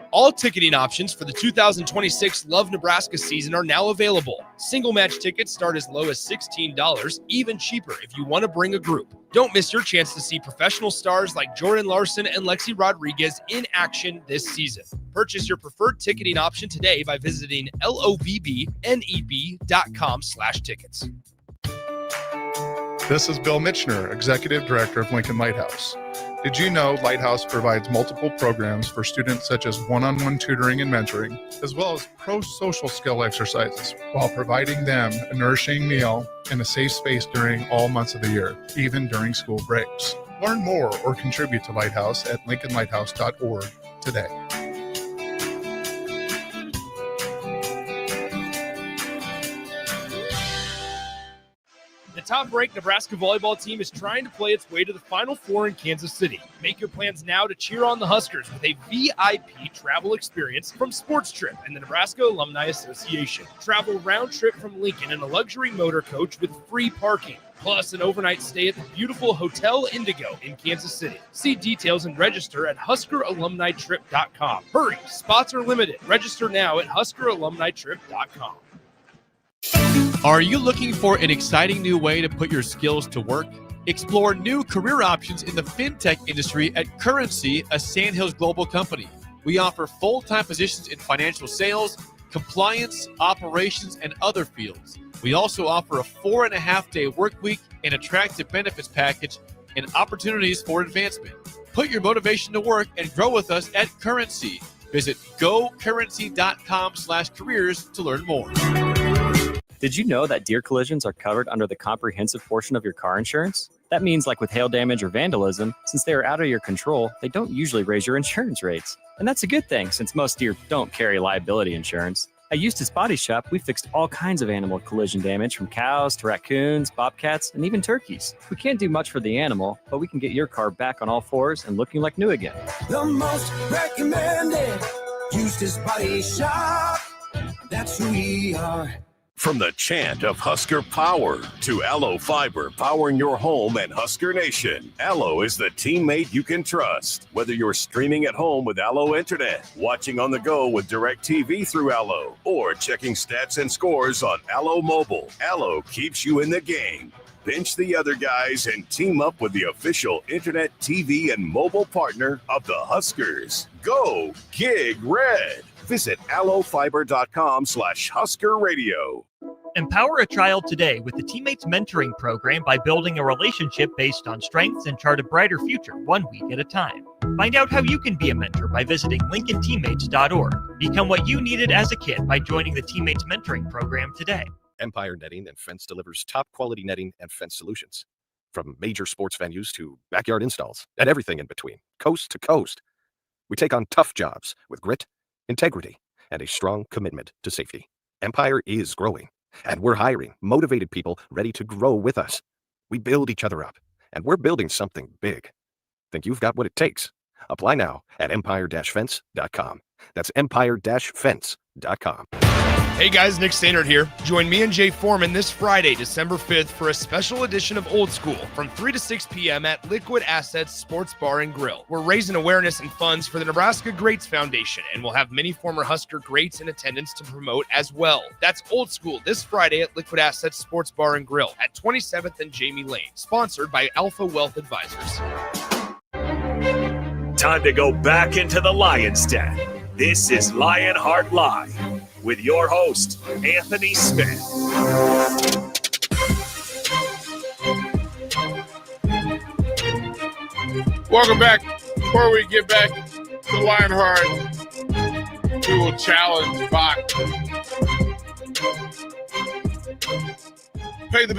All ticketing options for the 2026 Love Nebraska season are now available. Single match tickets start as low as $16, even cheaper if you want to bring a group. Don't miss your chance to see professional stars like Jordan Larson and Lexi Rodriguez in action this season. Purchase your preferred ticketing option today by visiting lovneb.com/tickets. This is Bill Mitchner, Executive Director of Lincoln Lighthouse. Did you know Lighthouse provides multiple programs for students such as one-on-one tutoring and mentoring, as well as pro-social skill exercises, while providing them a nourishing meal and a safe space during all months of the year, even during school breaks? Learn more or contribute to Lighthouse at lincolnlighthouse.org today. The top-ranked Nebraska volleyball team is trying to play its way to the Final Four in Kansas City. Make your plans now to cheer on the Huskers with a VIP travel experience from Sports Trip and the Nebraska Alumni Association. Travel round trip from Lincoln in a luxury motor coach with free parking, plus an overnight stay at the beautiful Hotel Indigo in Kansas City. See details and register at HuskerAlumniTrip.com. Hurry, spots are limited. Register now at HuskerAlumniTrip.com. Are you looking for an exciting new way to put your skills to work? Explore new career options in the fintech industry at Currency, a Sandhills global company. We offer full-time positions in financial sales, compliance, operations, and other fields. We also offer a 4.5-day work week, an attractive benefits package, and opportunities for advancement. Put your motivation to work and grow with us at Currency. Visit gocurrency.com/careers to learn more. Did you know that deer collisions are covered under the comprehensive portion of your car insurance? That means, like with hail damage or vandalism, since they are out of your control, they don't usually raise your insurance rates. And that's a good thing, since most deer don't carry liability insurance. At Eustace Body Shop, we fixed all kinds of animal collision damage, from cows to raccoons, bobcats, and even turkeys. We can't do much for the animal, but we can get your car back on all fours and looking like new again. The most recommended Eustace Body Shop. That's who we are. From the chant of Husker Power to Allo Fiber powering your home and Husker Nation, Allo is the teammate you can trust. Whether you're streaming at home with Allo Internet, watching on the go with DirecTV through Allo, or checking stats and scores on Allo Mobile, Allo keeps you in the game. Bench the other guys and team up with the official Internet, TV, and mobile partner of the Huskers. Go Gig Red. Visit allofiber.com/Husker Radio. Empower a child today with the Teammates Mentoring Program by building a relationship based on strengths and chart a brighter future 1 week at a time. Find out how you can be a mentor by visiting lincolnteammates.org. Become what you needed as a kid by joining the Teammates Mentoring Program today. Empire Netting and Fence delivers top quality netting and fence solutions. From major sports venues to backyard installs and everything in between, coast to coast. We take on tough jobs with grit, integrity, and a strong commitment to safety. Empire is growing, and we're hiring motivated people ready to grow with us. We build each other up, and we're building something big. Think you've got what it takes? Apply now at empire-fence.com. That's empire-fence.com. Hey guys, Nick Stannard here. Join me and Jay Foreman this Friday, December 5th, for a special edition of Old School from 3 to 6 p.m. at Liquid Assets Sports Bar and Grill. We're raising awareness and funds for the Nebraska Greats Foundation, and we'll have many former Husker greats in attendance to promote as well. That's Old School this Friday at Liquid Assets Sports Bar and Grill at 27th and Jamie Lane, sponsored by Alpha Wealth Advisors. Time to go back into the Lion's Den. This is Lionheart Live with your host, Anthony Smith. Welcome back. Before we get back to Lionheart, we will challenge Bach Pay the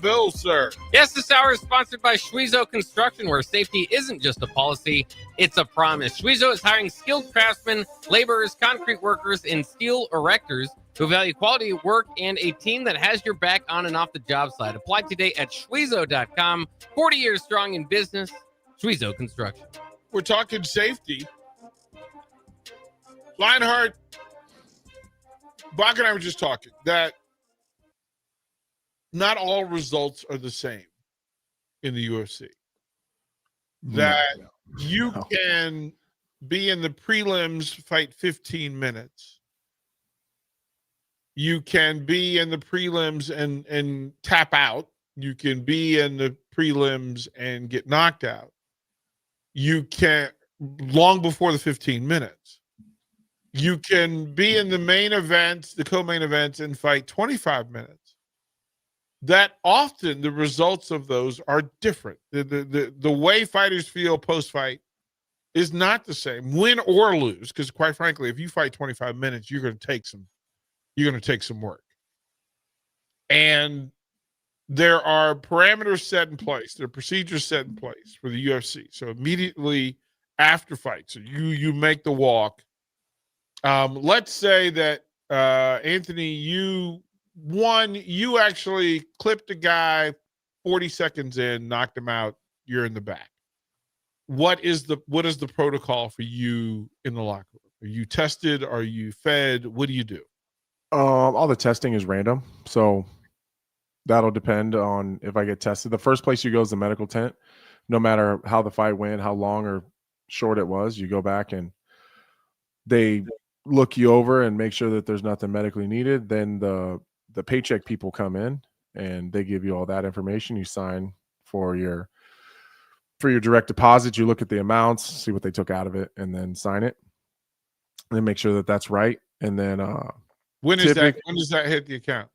bills, sir. Yes, this hour is sponsored by Schwezo Construction, where safety isn't just a policy, it's a promise. Schwezo is hiring skilled craftsmen, laborers, concrete workers, and steel erectors who value quality work and a team that has your back on and off the job site. Apply today at Schwezo.com. 40 years strong in business. Schwezo Construction. We're talking safety. Lionheart, Bach and I were just talking that not all results are the same in the UFC. That you can be in the prelims, fight 15 minutes. You can be in the prelims and tap out. You can be in the prelims and get knocked out. You can, long before the 15 minutes. You can be in the main events, the co-main events, and fight 25 minutes. That often the results of those are different. The way fighters feel post-fight is not the same, win or lose, because quite frankly, if you fight 25 minutes, you're going to take some work. And there are parameters set in place, there are procedures set in place for the UFC. So immediately after fight, so you make the walk. Let's say that Anthony, you actually clipped a guy 40 seconds in, knocked him out, you're in the back. What is the protocol for you in the locker room? Are you tested? Are you fed? What do you do? All the testing is random, so that'll depend on if I get tested. The first place you go is the medical tent. No matter how the fight went, how long or short it was, you go back and they look you over and make sure that there's nothing medically needed. Then the paycheck people come in and they give you all that information. You sign for your direct deposit. You look at the amounts, see what they took out of it, and then sign it. And then make sure that that's right. And then when does that hit the account?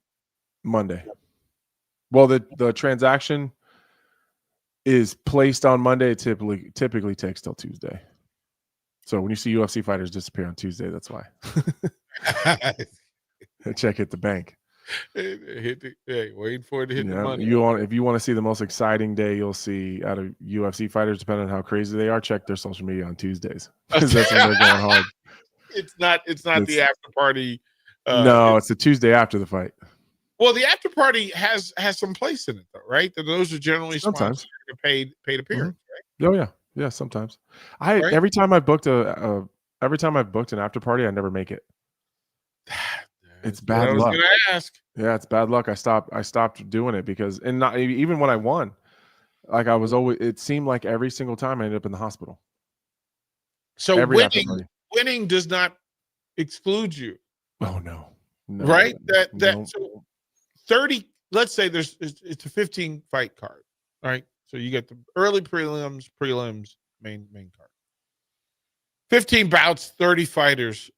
Monday. Well, the transaction is placed on Monday. It typically takes till Tuesday. So when you see UFC fighters disappear on Tuesday, that's why. Check hit the bank. Waiting for it to hit the money. If you want to see the most exciting day you'll see out of UFC fighters, depending on how crazy they are, check their social media on Tuesdays, because that's when they're going hard. It's not the after party. No, it's the Tuesday after the fight. Well, the after party has some place in it, though, right? Those are generally Sometimes paid appearance, right? Oh yeah, sometimes. Every time I've booked an after party, I never make it. It's bad luck. I was gonna ask. Yeah, it's bad luck. I stopped doing it because, and not even when I won, like I was always. It seemed like every single time I ended up in the hospital. So winning does not exclude you. Oh no, right? So 30. Let's say it's a 15 fight card, right? So you get the early prelims, main card. 15 bouts, 30 fighters.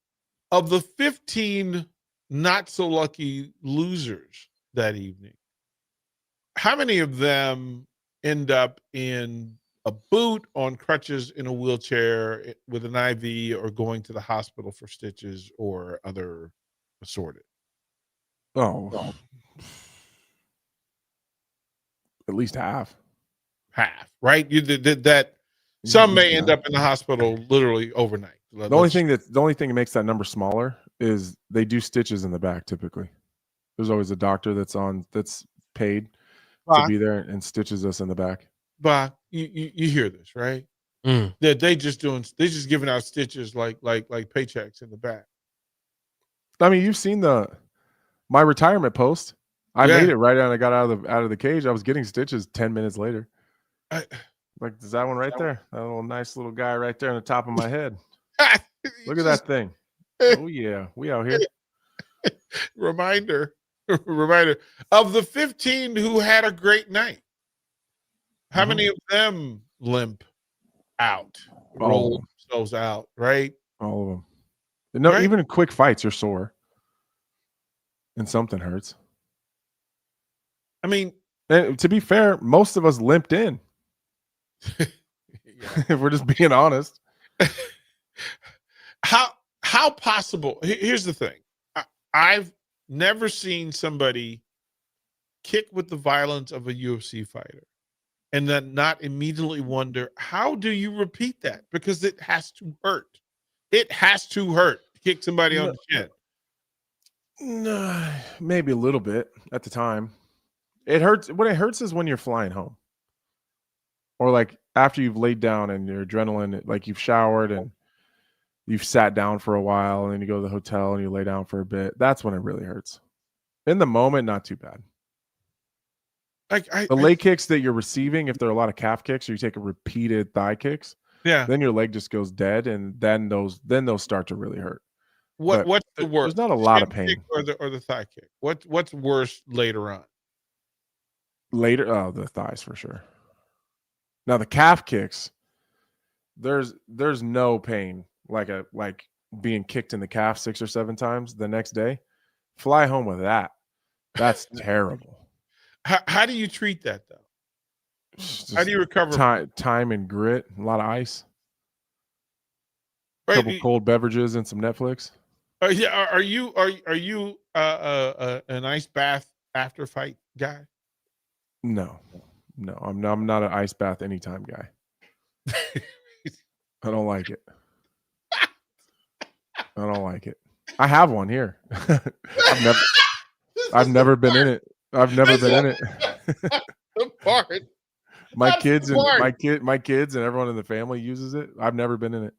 Of the 15 not so lucky losers that evening, how many of them end up in a boot, on crutches, in a wheelchair, with an IV, or going to the hospital for stitches or other assorted? Oh, at least half, right? Some may end up in the hospital literally overnight. The only thing that makes that number smaller is they do stitches in the back. Typically, there's always a doctor that's paid to be there and stitches us in the back. But you hear this, right? That they just giving out stitches like paychecks in the back. I mean, you've seen my retirement post. I made it right when I got out of the cage. I was getting stitches 10 minutes later. Like, is that one right there? That little nice little guy right there on the top of my head. Look at that thing. Oh yeah, we out here. Reminder of the 15 who had a great night. How many of them limp out, roll themselves out, right? All of them. No, right? Even in quick fights, you're sore, and something hurts. I mean, and to be fair, most of us limped in. If we're just being honest. How possible? Here's the thing. I've never seen somebody kick with the violence of a UFC fighter and then not immediately wonder, how do you repeat that? Because it has to hurt. It has to hurt to kick somebody on the chin. No, maybe a little bit at the time. It hurts. What it hurts is when you're flying home, or like after you've laid down and your adrenaline, like you've showered and you've sat down for a while, and then you go to the hotel and you lay down for a bit. That's when it really hurts. In the moment, not too bad. The leg kicks that you're receiving, if there are a lot of calf kicks or you take a repeated thigh kicks, then your leg just goes dead, and then those start to really hurt. What's the worst? There's not a lot of Shin pain. kick or the thigh kick? What's worse later on? Later, the thighs for sure. Now the calf kicks, there's no pain like being kicked in the calf 6 or 7 times the next day. Fly home with that. That's terrible. How do you treat that though? How do you recover? Time and grit, a lot of ice, a Right, couple cold beverages, and some Netflix. Are you an ice bath after fight guy? No, I'm not an ice bath anytime guy. I don't like it. I don't like it. I have one here. I've never been in it. I've never been in it. The part. My kids and everyone in the family uses it. I've never been in it.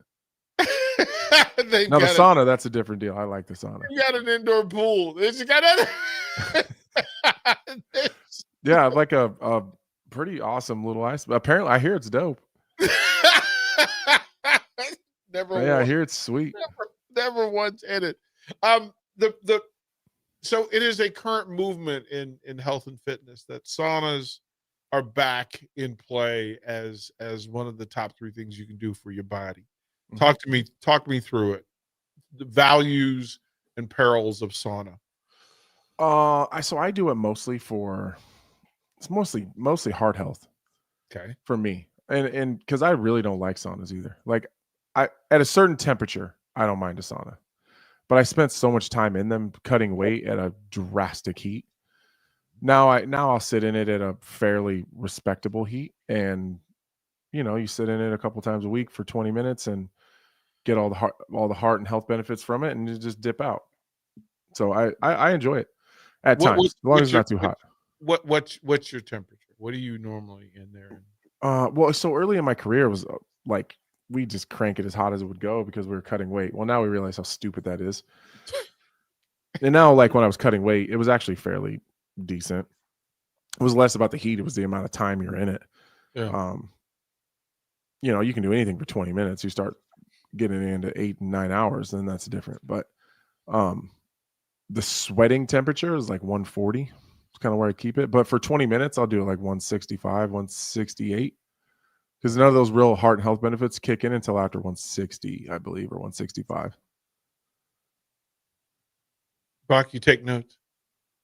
Now the sauna, that's a different deal. I like the sauna. You got an indoor pool. It's got Yeah, like a pretty awesome little ice. Apparently, I hear it's dope. I hear it's sweet. Never once in it. So it is a current movement in health and fitness that saunas are back in play as one of the top 3 things you can do for your body. Talk me through it. The values and perils of sauna. So I do it mostly it's mostly heart health. Okay. For me. And because I really don't like saunas either. Like at a certain temperature, I don't mind a sauna. But I spent so much time in them cutting weight at a drastic heat. Now I'll sit in it at a fairly respectable heat, and you sit in it a couple times a week for 20 minutes and get all the heart and health benefits from it, and you just dip out. So I enjoy it at times, as long as it's not too hot. What's your temperature? What are you normally in there? Well, so early in my career it was like we just crank it as hot as it would go because we were cutting weight. Well, now we realize how stupid that is. And now, like when I was cutting weight, it was actually fairly decent. It was less about the heat; it was the amount of time you're in it. Yeah. You can do anything for 20 minutes. You start getting into 8 and 9 hours, then that's different. But the sweating temperature is like 140. It's kind of where I keep it. But for 20 minutes, I'll do it like 165, 168. Because none of those real heart and health benefits kick in until after 160, I believe, or 165. Brock, you take notes.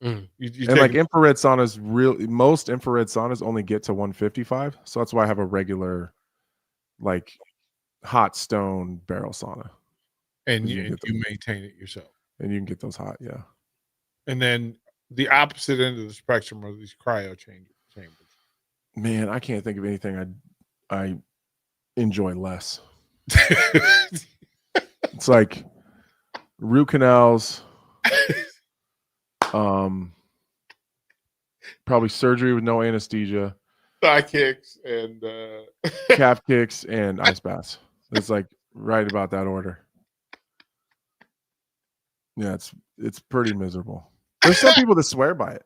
And like infrared saunas, most infrared saunas only get to 155. So that's why I have a regular, like, hot stone barrel sauna. And you maintain it yourself. And you can get those hot, yeah. And then the opposite end of the spectrum are these cryo chambers. Man, I can't think of anything I enjoy less. It's like root canals, probably surgery with no anesthesia, thigh kicks, and calf kicks, and ice baths. It's like right about that order. Yeah, it's pretty miserable. There's some people that swear by it.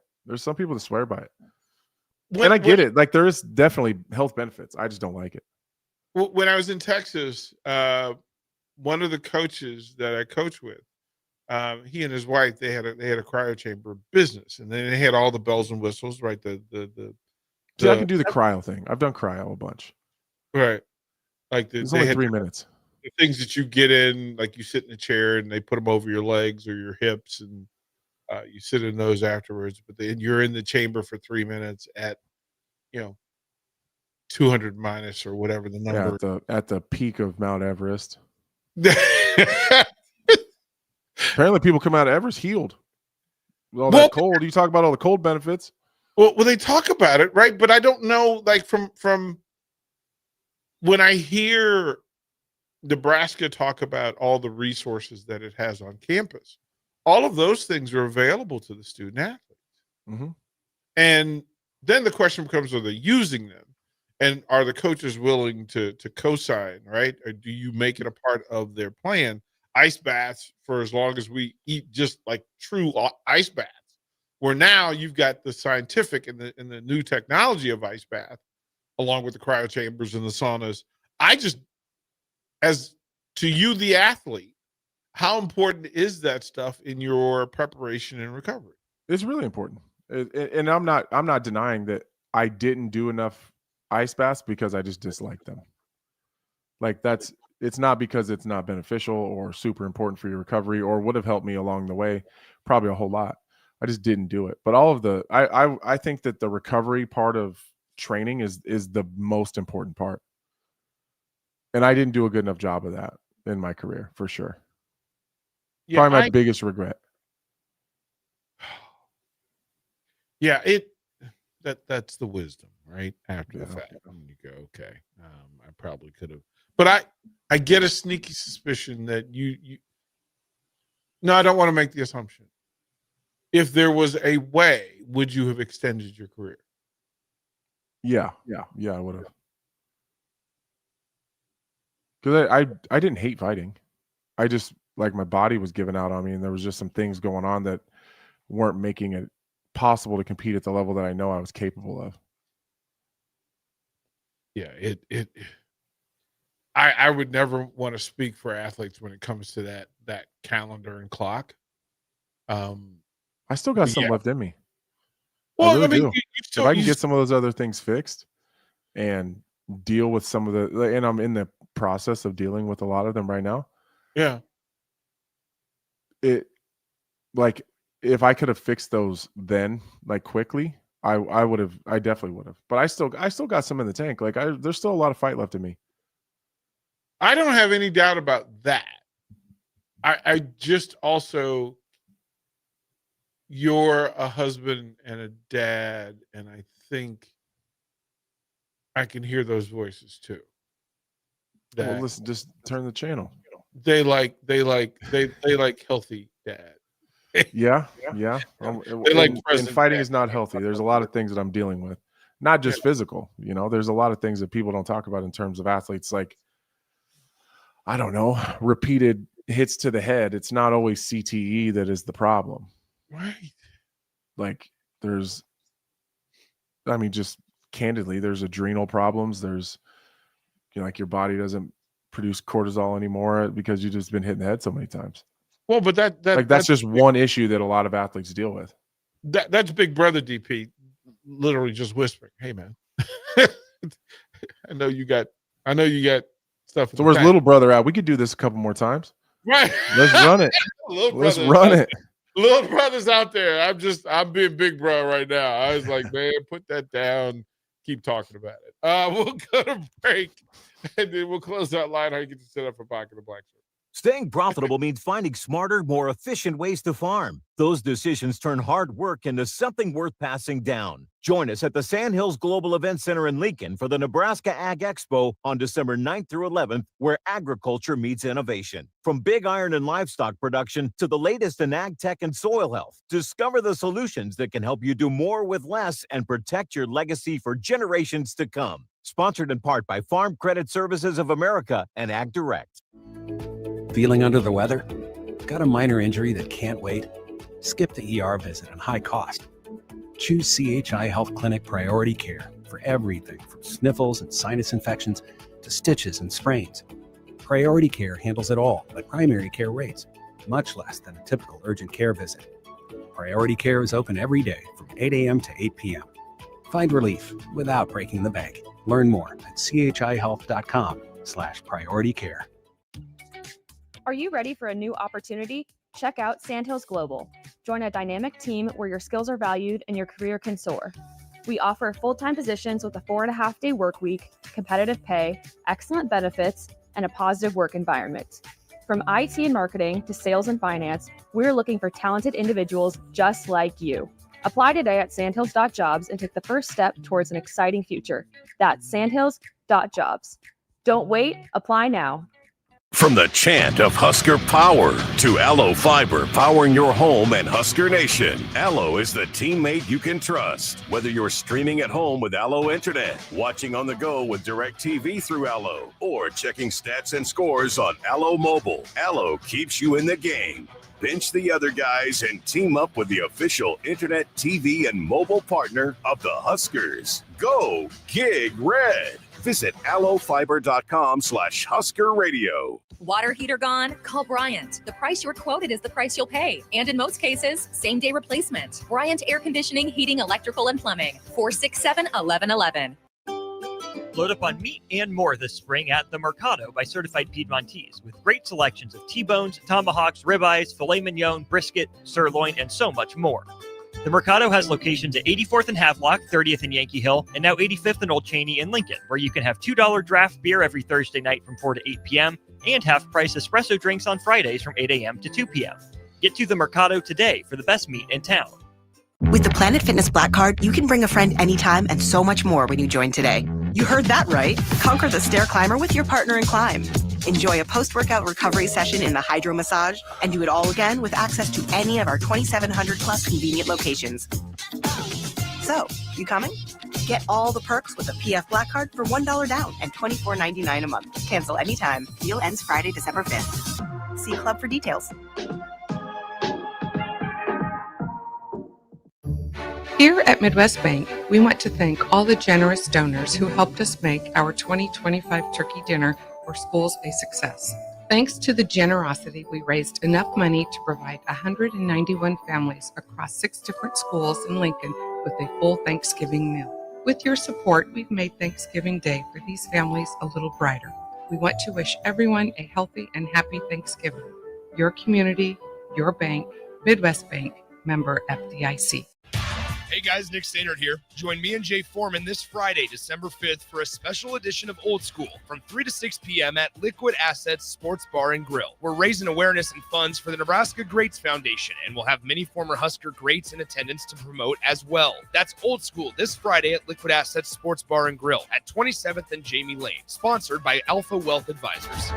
And I get it. Like there is definitely health benefits. I just don't like it. When I was in Texas, one of the coaches that I coached with, he and his wife, they had a cryo chamber business, and then they had all the bells and whistles, right? See, I can do the cryo thing. I've done cryo a bunch. Right. Like it's only 3 minutes. The things that you get in, like you sit in a chair and they put them over your legs or your hips, and you sit in those afterwards. But then you're in the chamber for 3 minutes at 200 minus or whatever the number. Yeah, at the peak of Mount Everest. Apparently, people come out of Everest healed. With all that cold. You talk about all the cold benefits. Well, they talk about it, right? But I don't know, like from when I hear Nebraska talk about all the resources that it has on campus, all of those things are available to the student athletes. Mm-hmm. And then the question becomes, are they using them? And are the coaches willing to co-sign, right? Or do you make it a part of their plan? Ice baths for as long as we eat just like true ice baths, where now you've got the scientific and the new technology of ice bath, along with the cryo chambers and the saunas. I just, as to you, the athlete, how important is that stuff in your preparation and recovery? It's really important. And I'm not denying that I didn't do enough ice baths because I just dislike them. Like it's not because it's not beneficial or super important for your recovery or would have helped me along the way, probably a whole lot. I just didn't do it. But all of the I think that the recovery part of training is the most important part. And I didn't do a good enough job of that in my career, for sure. Yeah, Probably my biggest regret. Yeah, that's the wisdom, right? After the fact, and you go, okay, I probably could have, but I get a sneaky suspicion that you. No, I don't want to make the assumption. If there was a way, would you have extended your career? Yeah, I would have. Because I didn't hate fighting. I just, like, my body was giving out on me, and there was just some things going on that weren't making it possible to compete at the level that I know I was capable of. Yeah, I would never want to speak for athletes when it comes to that calendar and clock. I still got some left in me. Well, I really do. you If I can get some of those other things fixed and deal with some of the, and I'm in the process of dealing with a lot of them right now. Yeah. It, like, if I could have fixed those then, like, quickly, I definitely would have. But I still got some in the tank. Like, there's still a lot of fight left in me. I don't have any doubt about that. I just also, you're a husband and a dad, and I think I can hear those voices too. Well, listen, just turn the channel. They like healthy dad. Yeah. They like and fighting is not healthy. There's a lot of things that I'm dealing with, not just physical. There's a lot of things that people don't talk about in terms of athletes. Like, I don't know, repeated hits to the head. It's not always CTE that is the problem. Right. Like, just candidly, there's adrenal problems. There's, like, your body doesn't produce cortisol anymore because you've just been hit in the head so many times. Well, but that's just one issue that a lot of athletes deal with. That's Big Brother DP, literally just whispering, "Hey, man, I know you got stuff." So where's little brother at? We could do this a couple more times. Right. Let's run it. Let's run it. Little brother's out there. I'm being big bro right now. I was like, man, put that down. Keep talking about it. We'll go to break, and then we'll close out Lionheart. You get to set up for Pocket of Black Shirt. Staying profitable means finding smarter, more efficient ways to farm. Those decisions turn hard work into something worth passing down. Join us at the Sandhills Global Event Center in Lincoln for the Nebraska Ag Expo on December 9th through 11th, where agriculture meets innovation. From big iron and livestock production to the latest in ag tech and soil health, discover the solutions that can help you do more with less and protect your legacy for generations to come. Sponsored in part by Farm Credit Services of America and Ag Direct. Feeling under the weather? Got a minor injury that can't wait? Skip the ER visit and high cost. Choose CHI Health Clinic Priority Care for everything from sniffles and sinus infections to stitches and sprains. Priority Care handles it all at primary care rates, much less than a typical urgent care visit. Priority Care is open every day from 8 a.m. to 8 p.m. Find relief without breaking the bank. Learn more at chihealth.com/prioritycare. Are you ready for a new opportunity? Check out Sandhills Global. Join a dynamic team where your skills are valued and your career can soar. We offer full-time positions with a 4.5-day work week, competitive pay, excellent benefits, and a positive work environment. From IT and marketing to sales and finance, we're looking for talented individuals just like you. Apply today at sandhills.jobs and take the first step towards an exciting future. That's sandhills.jobs. Don't wait, apply now. From the chant of Husker Power to Allo Fiber powering your home and Husker Nation, Allo is the teammate you can trust. Whether you're streaming at home with Allo Internet, watching on the go with DirecTV through Allo, or checking stats and scores on Allo Mobile, Allo keeps you in the game. Bench the other guys and team up with the official internet, TV, and mobile partner of the Huskers. Go Gig Red. Visit allofiber.com/Husker Radio. Water heater gone? Call Bryant. The price you're quoted is the price you'll pay. And in most cases, same-day replacement. Bryant Air Conditioning, Heating, Electrical, and Plumbing. 467-1111. Load up on meat and more this spring at The Mercado by Certified Piedmontese, with great selections of T-bones, tomahawks, ribeyes, filet mignon, brisket, sirloin, and so much more. The Mercado has locations at 84th and Havelock, 30th and Yankee Hill, and now 85th and Old Cheney in Lincoln, where you can have $2 draft beer every Thursday night from 4 to 8 p.m. and half-price espresso drinks on Fridays from 8 a.m. to 2 p.m. Get to The Mercado today for the best meat in town. With the Planet Fitness Black Card, you can bring a friend anytime and so much more when you join today. You heard that right. Conquer the stair climber with your partner in climb. Enjoy a post-workout recovery session in the hydro massage and do it all again with access to any of our 2,700 plus convenient locations. So, you coming? Get all the perks with a PF Black Card for $1 down and $24.99 a month. Cancel anytime. Deal ends Friday, December 5th. See Club for details. Here at Midwest Bank, we want to thank all the generous donors who helped us make our 2025 turkey dinner for schools a success. Thanks to the generosity, we raised enough money to provide 191 families across 6 different schools in Lincoln with a full Thanksgiving meal. With your support, we've made Thanksgiving Day for these families a little brighter. We want to wish everyone a healthy and happy Thanksgiving. Your community, your bank, Midwest Bank, member FDIC. Hey guys, Nick Stannard here. Join me and Jay Foreman this Friday, December 5th for a special edition of Old School from 3 to 6 p.m. at Liquid Assets Sports Bar and Grill. We're raising awareness and funds for the Nebraska Greats Foundation, and we'll have many former Husker greats in attendance to promote as well. That's Old School this Friday at Liquid Assets Sports Bar and Grill at 27th and Jamie Lane, sponsored by Alpha Wealth Advisors.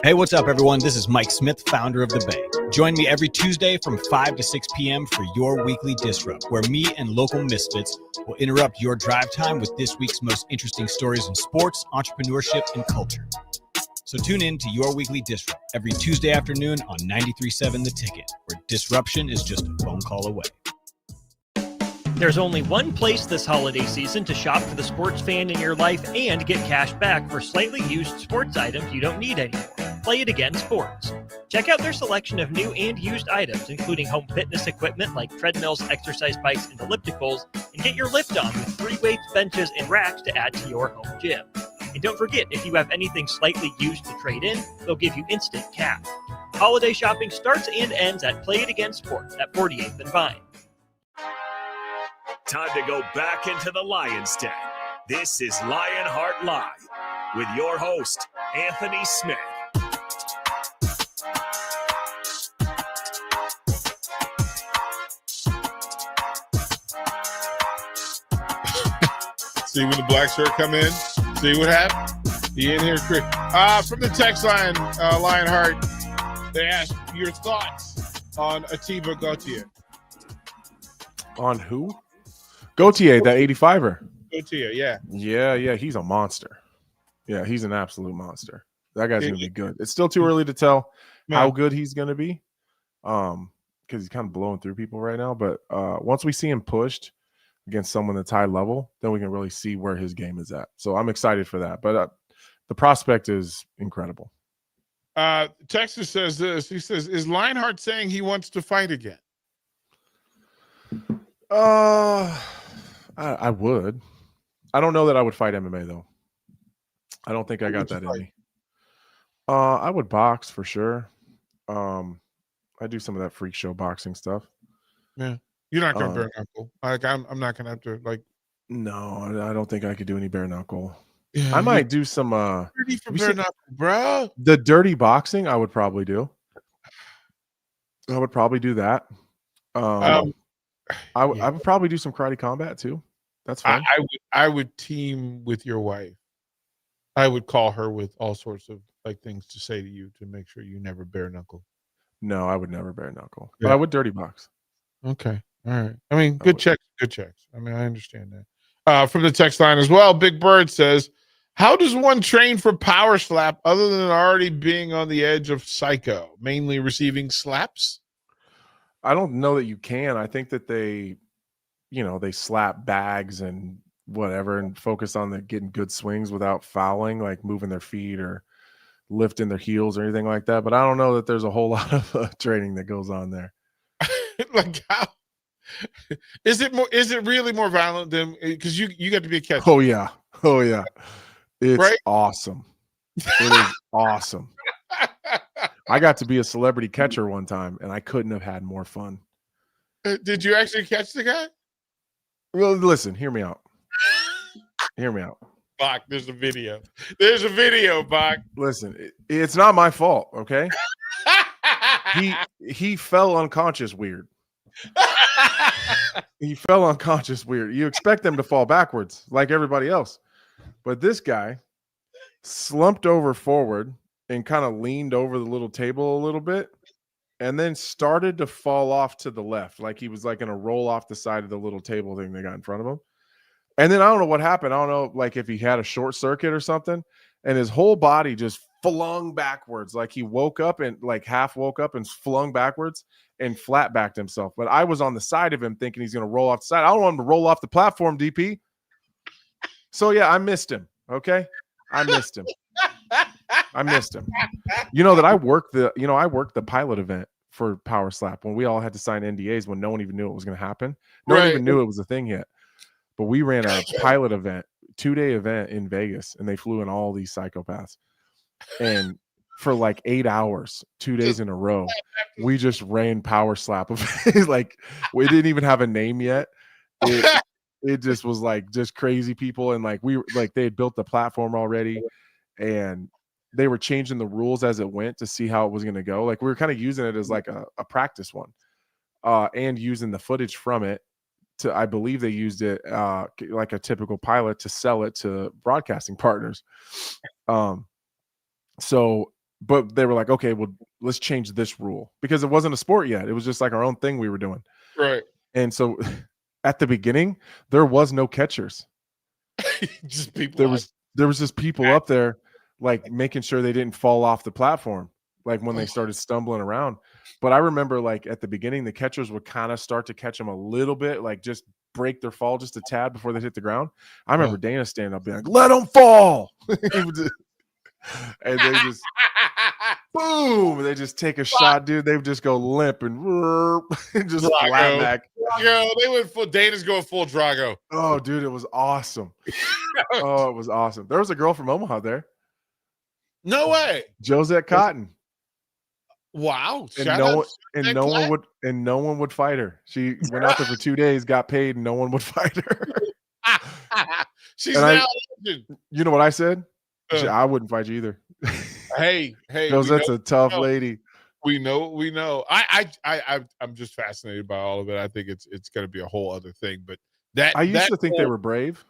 Hey, what's up, everyone? This is Mike Smith, founder of The Bay. Join me every Tuesday from 5 to 6 p.m. for your weekly Disrupt, where me and local misfits will interrupt your drive time with this week's most interesting stories in sports, entrepreneurship, and culture. So tune in to your weekly Disrupt every Tuesday afternoon on 93.7 The Ticket, where disruption is just a phone call away. There's only one place this holiday season to shop for the sports fan in your life and get cash back for slightly used sports items you don't need anymore. Play It Again Sports. Check out their selection of new and used items, including home fitness equipment like treadmills, exercise bikes, and ellipticals, and get your lift on with free weights, benches, and racks to add to your home gym. And don't forget, if you have anything slightly used to trade in, they'll give you instant cash. Holiday shopping starts and ends at Play It Again Sports at 48th and Vine. Time to go back into the Lions Den. This is Lionheart Live with your host, Anthony Smith. See when the black shirt come in? See what happened? He in here quick. From the text line, Lionheart, they asked your thoughts on Atiba Gautier. On who? Gautier, that 85er. Gautier, yeah. Yeah, he's a monster. Yeah, he's an absolute monster. That guy's going to be good. It's still too early to tell how good he's going to be because he's kind of blowing through people right now. But once we see him pushed against someone that's high level, then we can really see where his game is at. So I'm excited for that. But the prospect is incredible. Texas says this. He says, is Lionheart saying he wants to fight again? I would. I don't know that I would fight MMA though. I don't think I got that in me. I would box for sure. I do some of that freak show boxing stuff. Yeah, you're not gonna bare knuckle. Like I'm not gonna have to like. No, I don't think I could do any bare knuckle. Yeah, I might do some. Dirty for bare knuckle, bro. The dirty boxing, I would probably do. I would probably do that. I would probably do some karate combat too. That's fun. I would team with your wife. I would call her with all sorts of like things to say to you to make sure you never bare knuckle. No, I would never bare knuckle, but I would dirty box. Okay. All right. I mean, good checks. Good checks. I mean, I understand that. From the text line as well, Big Bird says, how does one train for power slap other than already being on the edge of psycho, mainly receiving slaps? I don't know that you can. I think that they slap bags and whatever and focus on getting good swings without fouling, like moving their feet or lifting their heels or anything like that. But I don't know that there's a whole lot of training that goes on there. Like how is it really more violent than because you got to be a catcher? Oh yeah. It's right? Awesome. It is awesome. I got to be a celebrity catcher one time and I couldn't have had more fun. Did you actually catch the guy? Well, listen, hear me out. Bach, there's a video. There's a video, Bach. Listen, it's not my fault, okay? He fell unconscious weird. He fell unconscious weird. You expect them to fall backwards like everybody else. But this guy slumped over forward and kind of leaned over the little table a little bit and then started to fall off to the left. Like he was like going to roll off the side of the little table thing they got in front of him. And then I don't know what happened. I don't know, like if he had a short circuit or something, and his whole body just flung backwards. Like he woke up and like half woke up and flung backwards and flat backed himself. But I was on the side of him thinking he's going to roll off the side. I don't want him to roll off the platform, DP. So yeah, I missed him. Okay. I missed him. You know that I worked the pilot event for Power Slap when we all had to sign NDAs when no one even knew it was going to happen. No one even knew it was a thing yet. But we ran a pilot event, 2-day event in Vegas, and they flew in all these psychopaths. And for like 8 hours, 2 days in a row, we just ran Power Slap. Like we didn't even have a name yet. It just was like just crazy people, and like they had built the platform already, and they were changing the rules as it went to see how it was going to go. Like we were kind of using it as like a practice one, and using the footage from it. I believe they used it like a typical pilot to sell it to broadcasting partners. But they were like, okay, well, let's change this rule because it wasn't a sport yet. It was just like our own thing we were doing. Right. And so at the beginning, there was no catchers. Just people. There was just people up there like making sure they didn't fall off the platform, like when they started stumbling around. But I remember like at the beginning, the catchers would kind of start to catch them a little bit, like just break their fall just a tad before they hit the ground. I remember Dana standing up being like, let them fall. And they just boom, they just take a shot, dude. They would just go limp and just flat back. Drago, they went full. Dana's going full Drago. Oh, dude, it was awesome. Oh, it was awesome. There was a girl from Omaha there. No way. Josette Cotton. Wow. And no one would fight her. She went out there for 2 days, got paid, and no one would fight her. She's now. You know what I said? I wouldn't fight you either. Hey, Josette's a tough lady. We know. I'm just fascinated by all of it. I think it's going to be a whole other thing. But I used to think they were brave.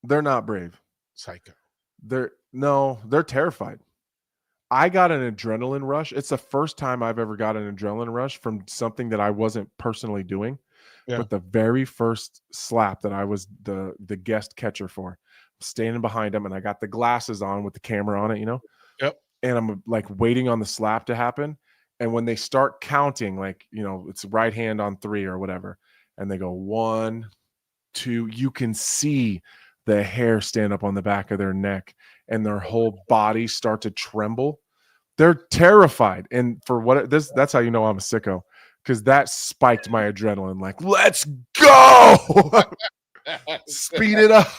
They're not brave. Psycho. They're terrified. I got an adrenaline rush. It's the first time I've ever got an adrenaline rush from something that I wasn't personally doing. Yeah. But the very first slap that I was the guest catcher for, standing behind him, and I got the glasses on with the camera on it, you know? Yep. And I'm like waiting on the slap to happen. And when they start counting, like, you know, it's right hand on 3 or whatever, and they go 1, 2, you can see the hair stand up on the back of their neck and their whole body start to tremble. They're terrified. And for that's how you know I'm a sicko, because that spiked my adrenaline. Like, let's go. Speed it up.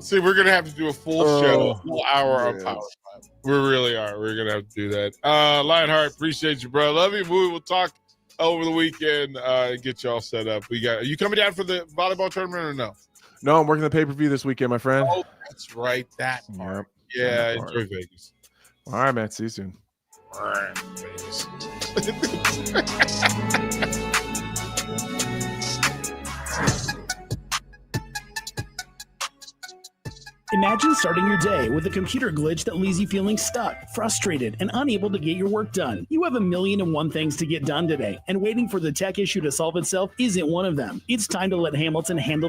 See, we're gonna have to do a full show, a full hour on Power Slap. We really are. We're gonna have to do that. Lionheart, appreciate you, bro. Love you. We will talk over the weekend. Get you all set up. Are you coming down for the volleyball tournament or no? No, I'm working the pay-per-view this weekend, my friend. Oh, that's right. That part. Yeah, enjoy Vegas. All right, man. See you soon. face. Imagine starting your day with a computer glitch that leaves you feeling stuck, frustrated, and unable to get your work done. You have 1,000,001 things to get done today, and waiting for the tech issue to solve itself isn't one of them. It's time to let Hamilton handle the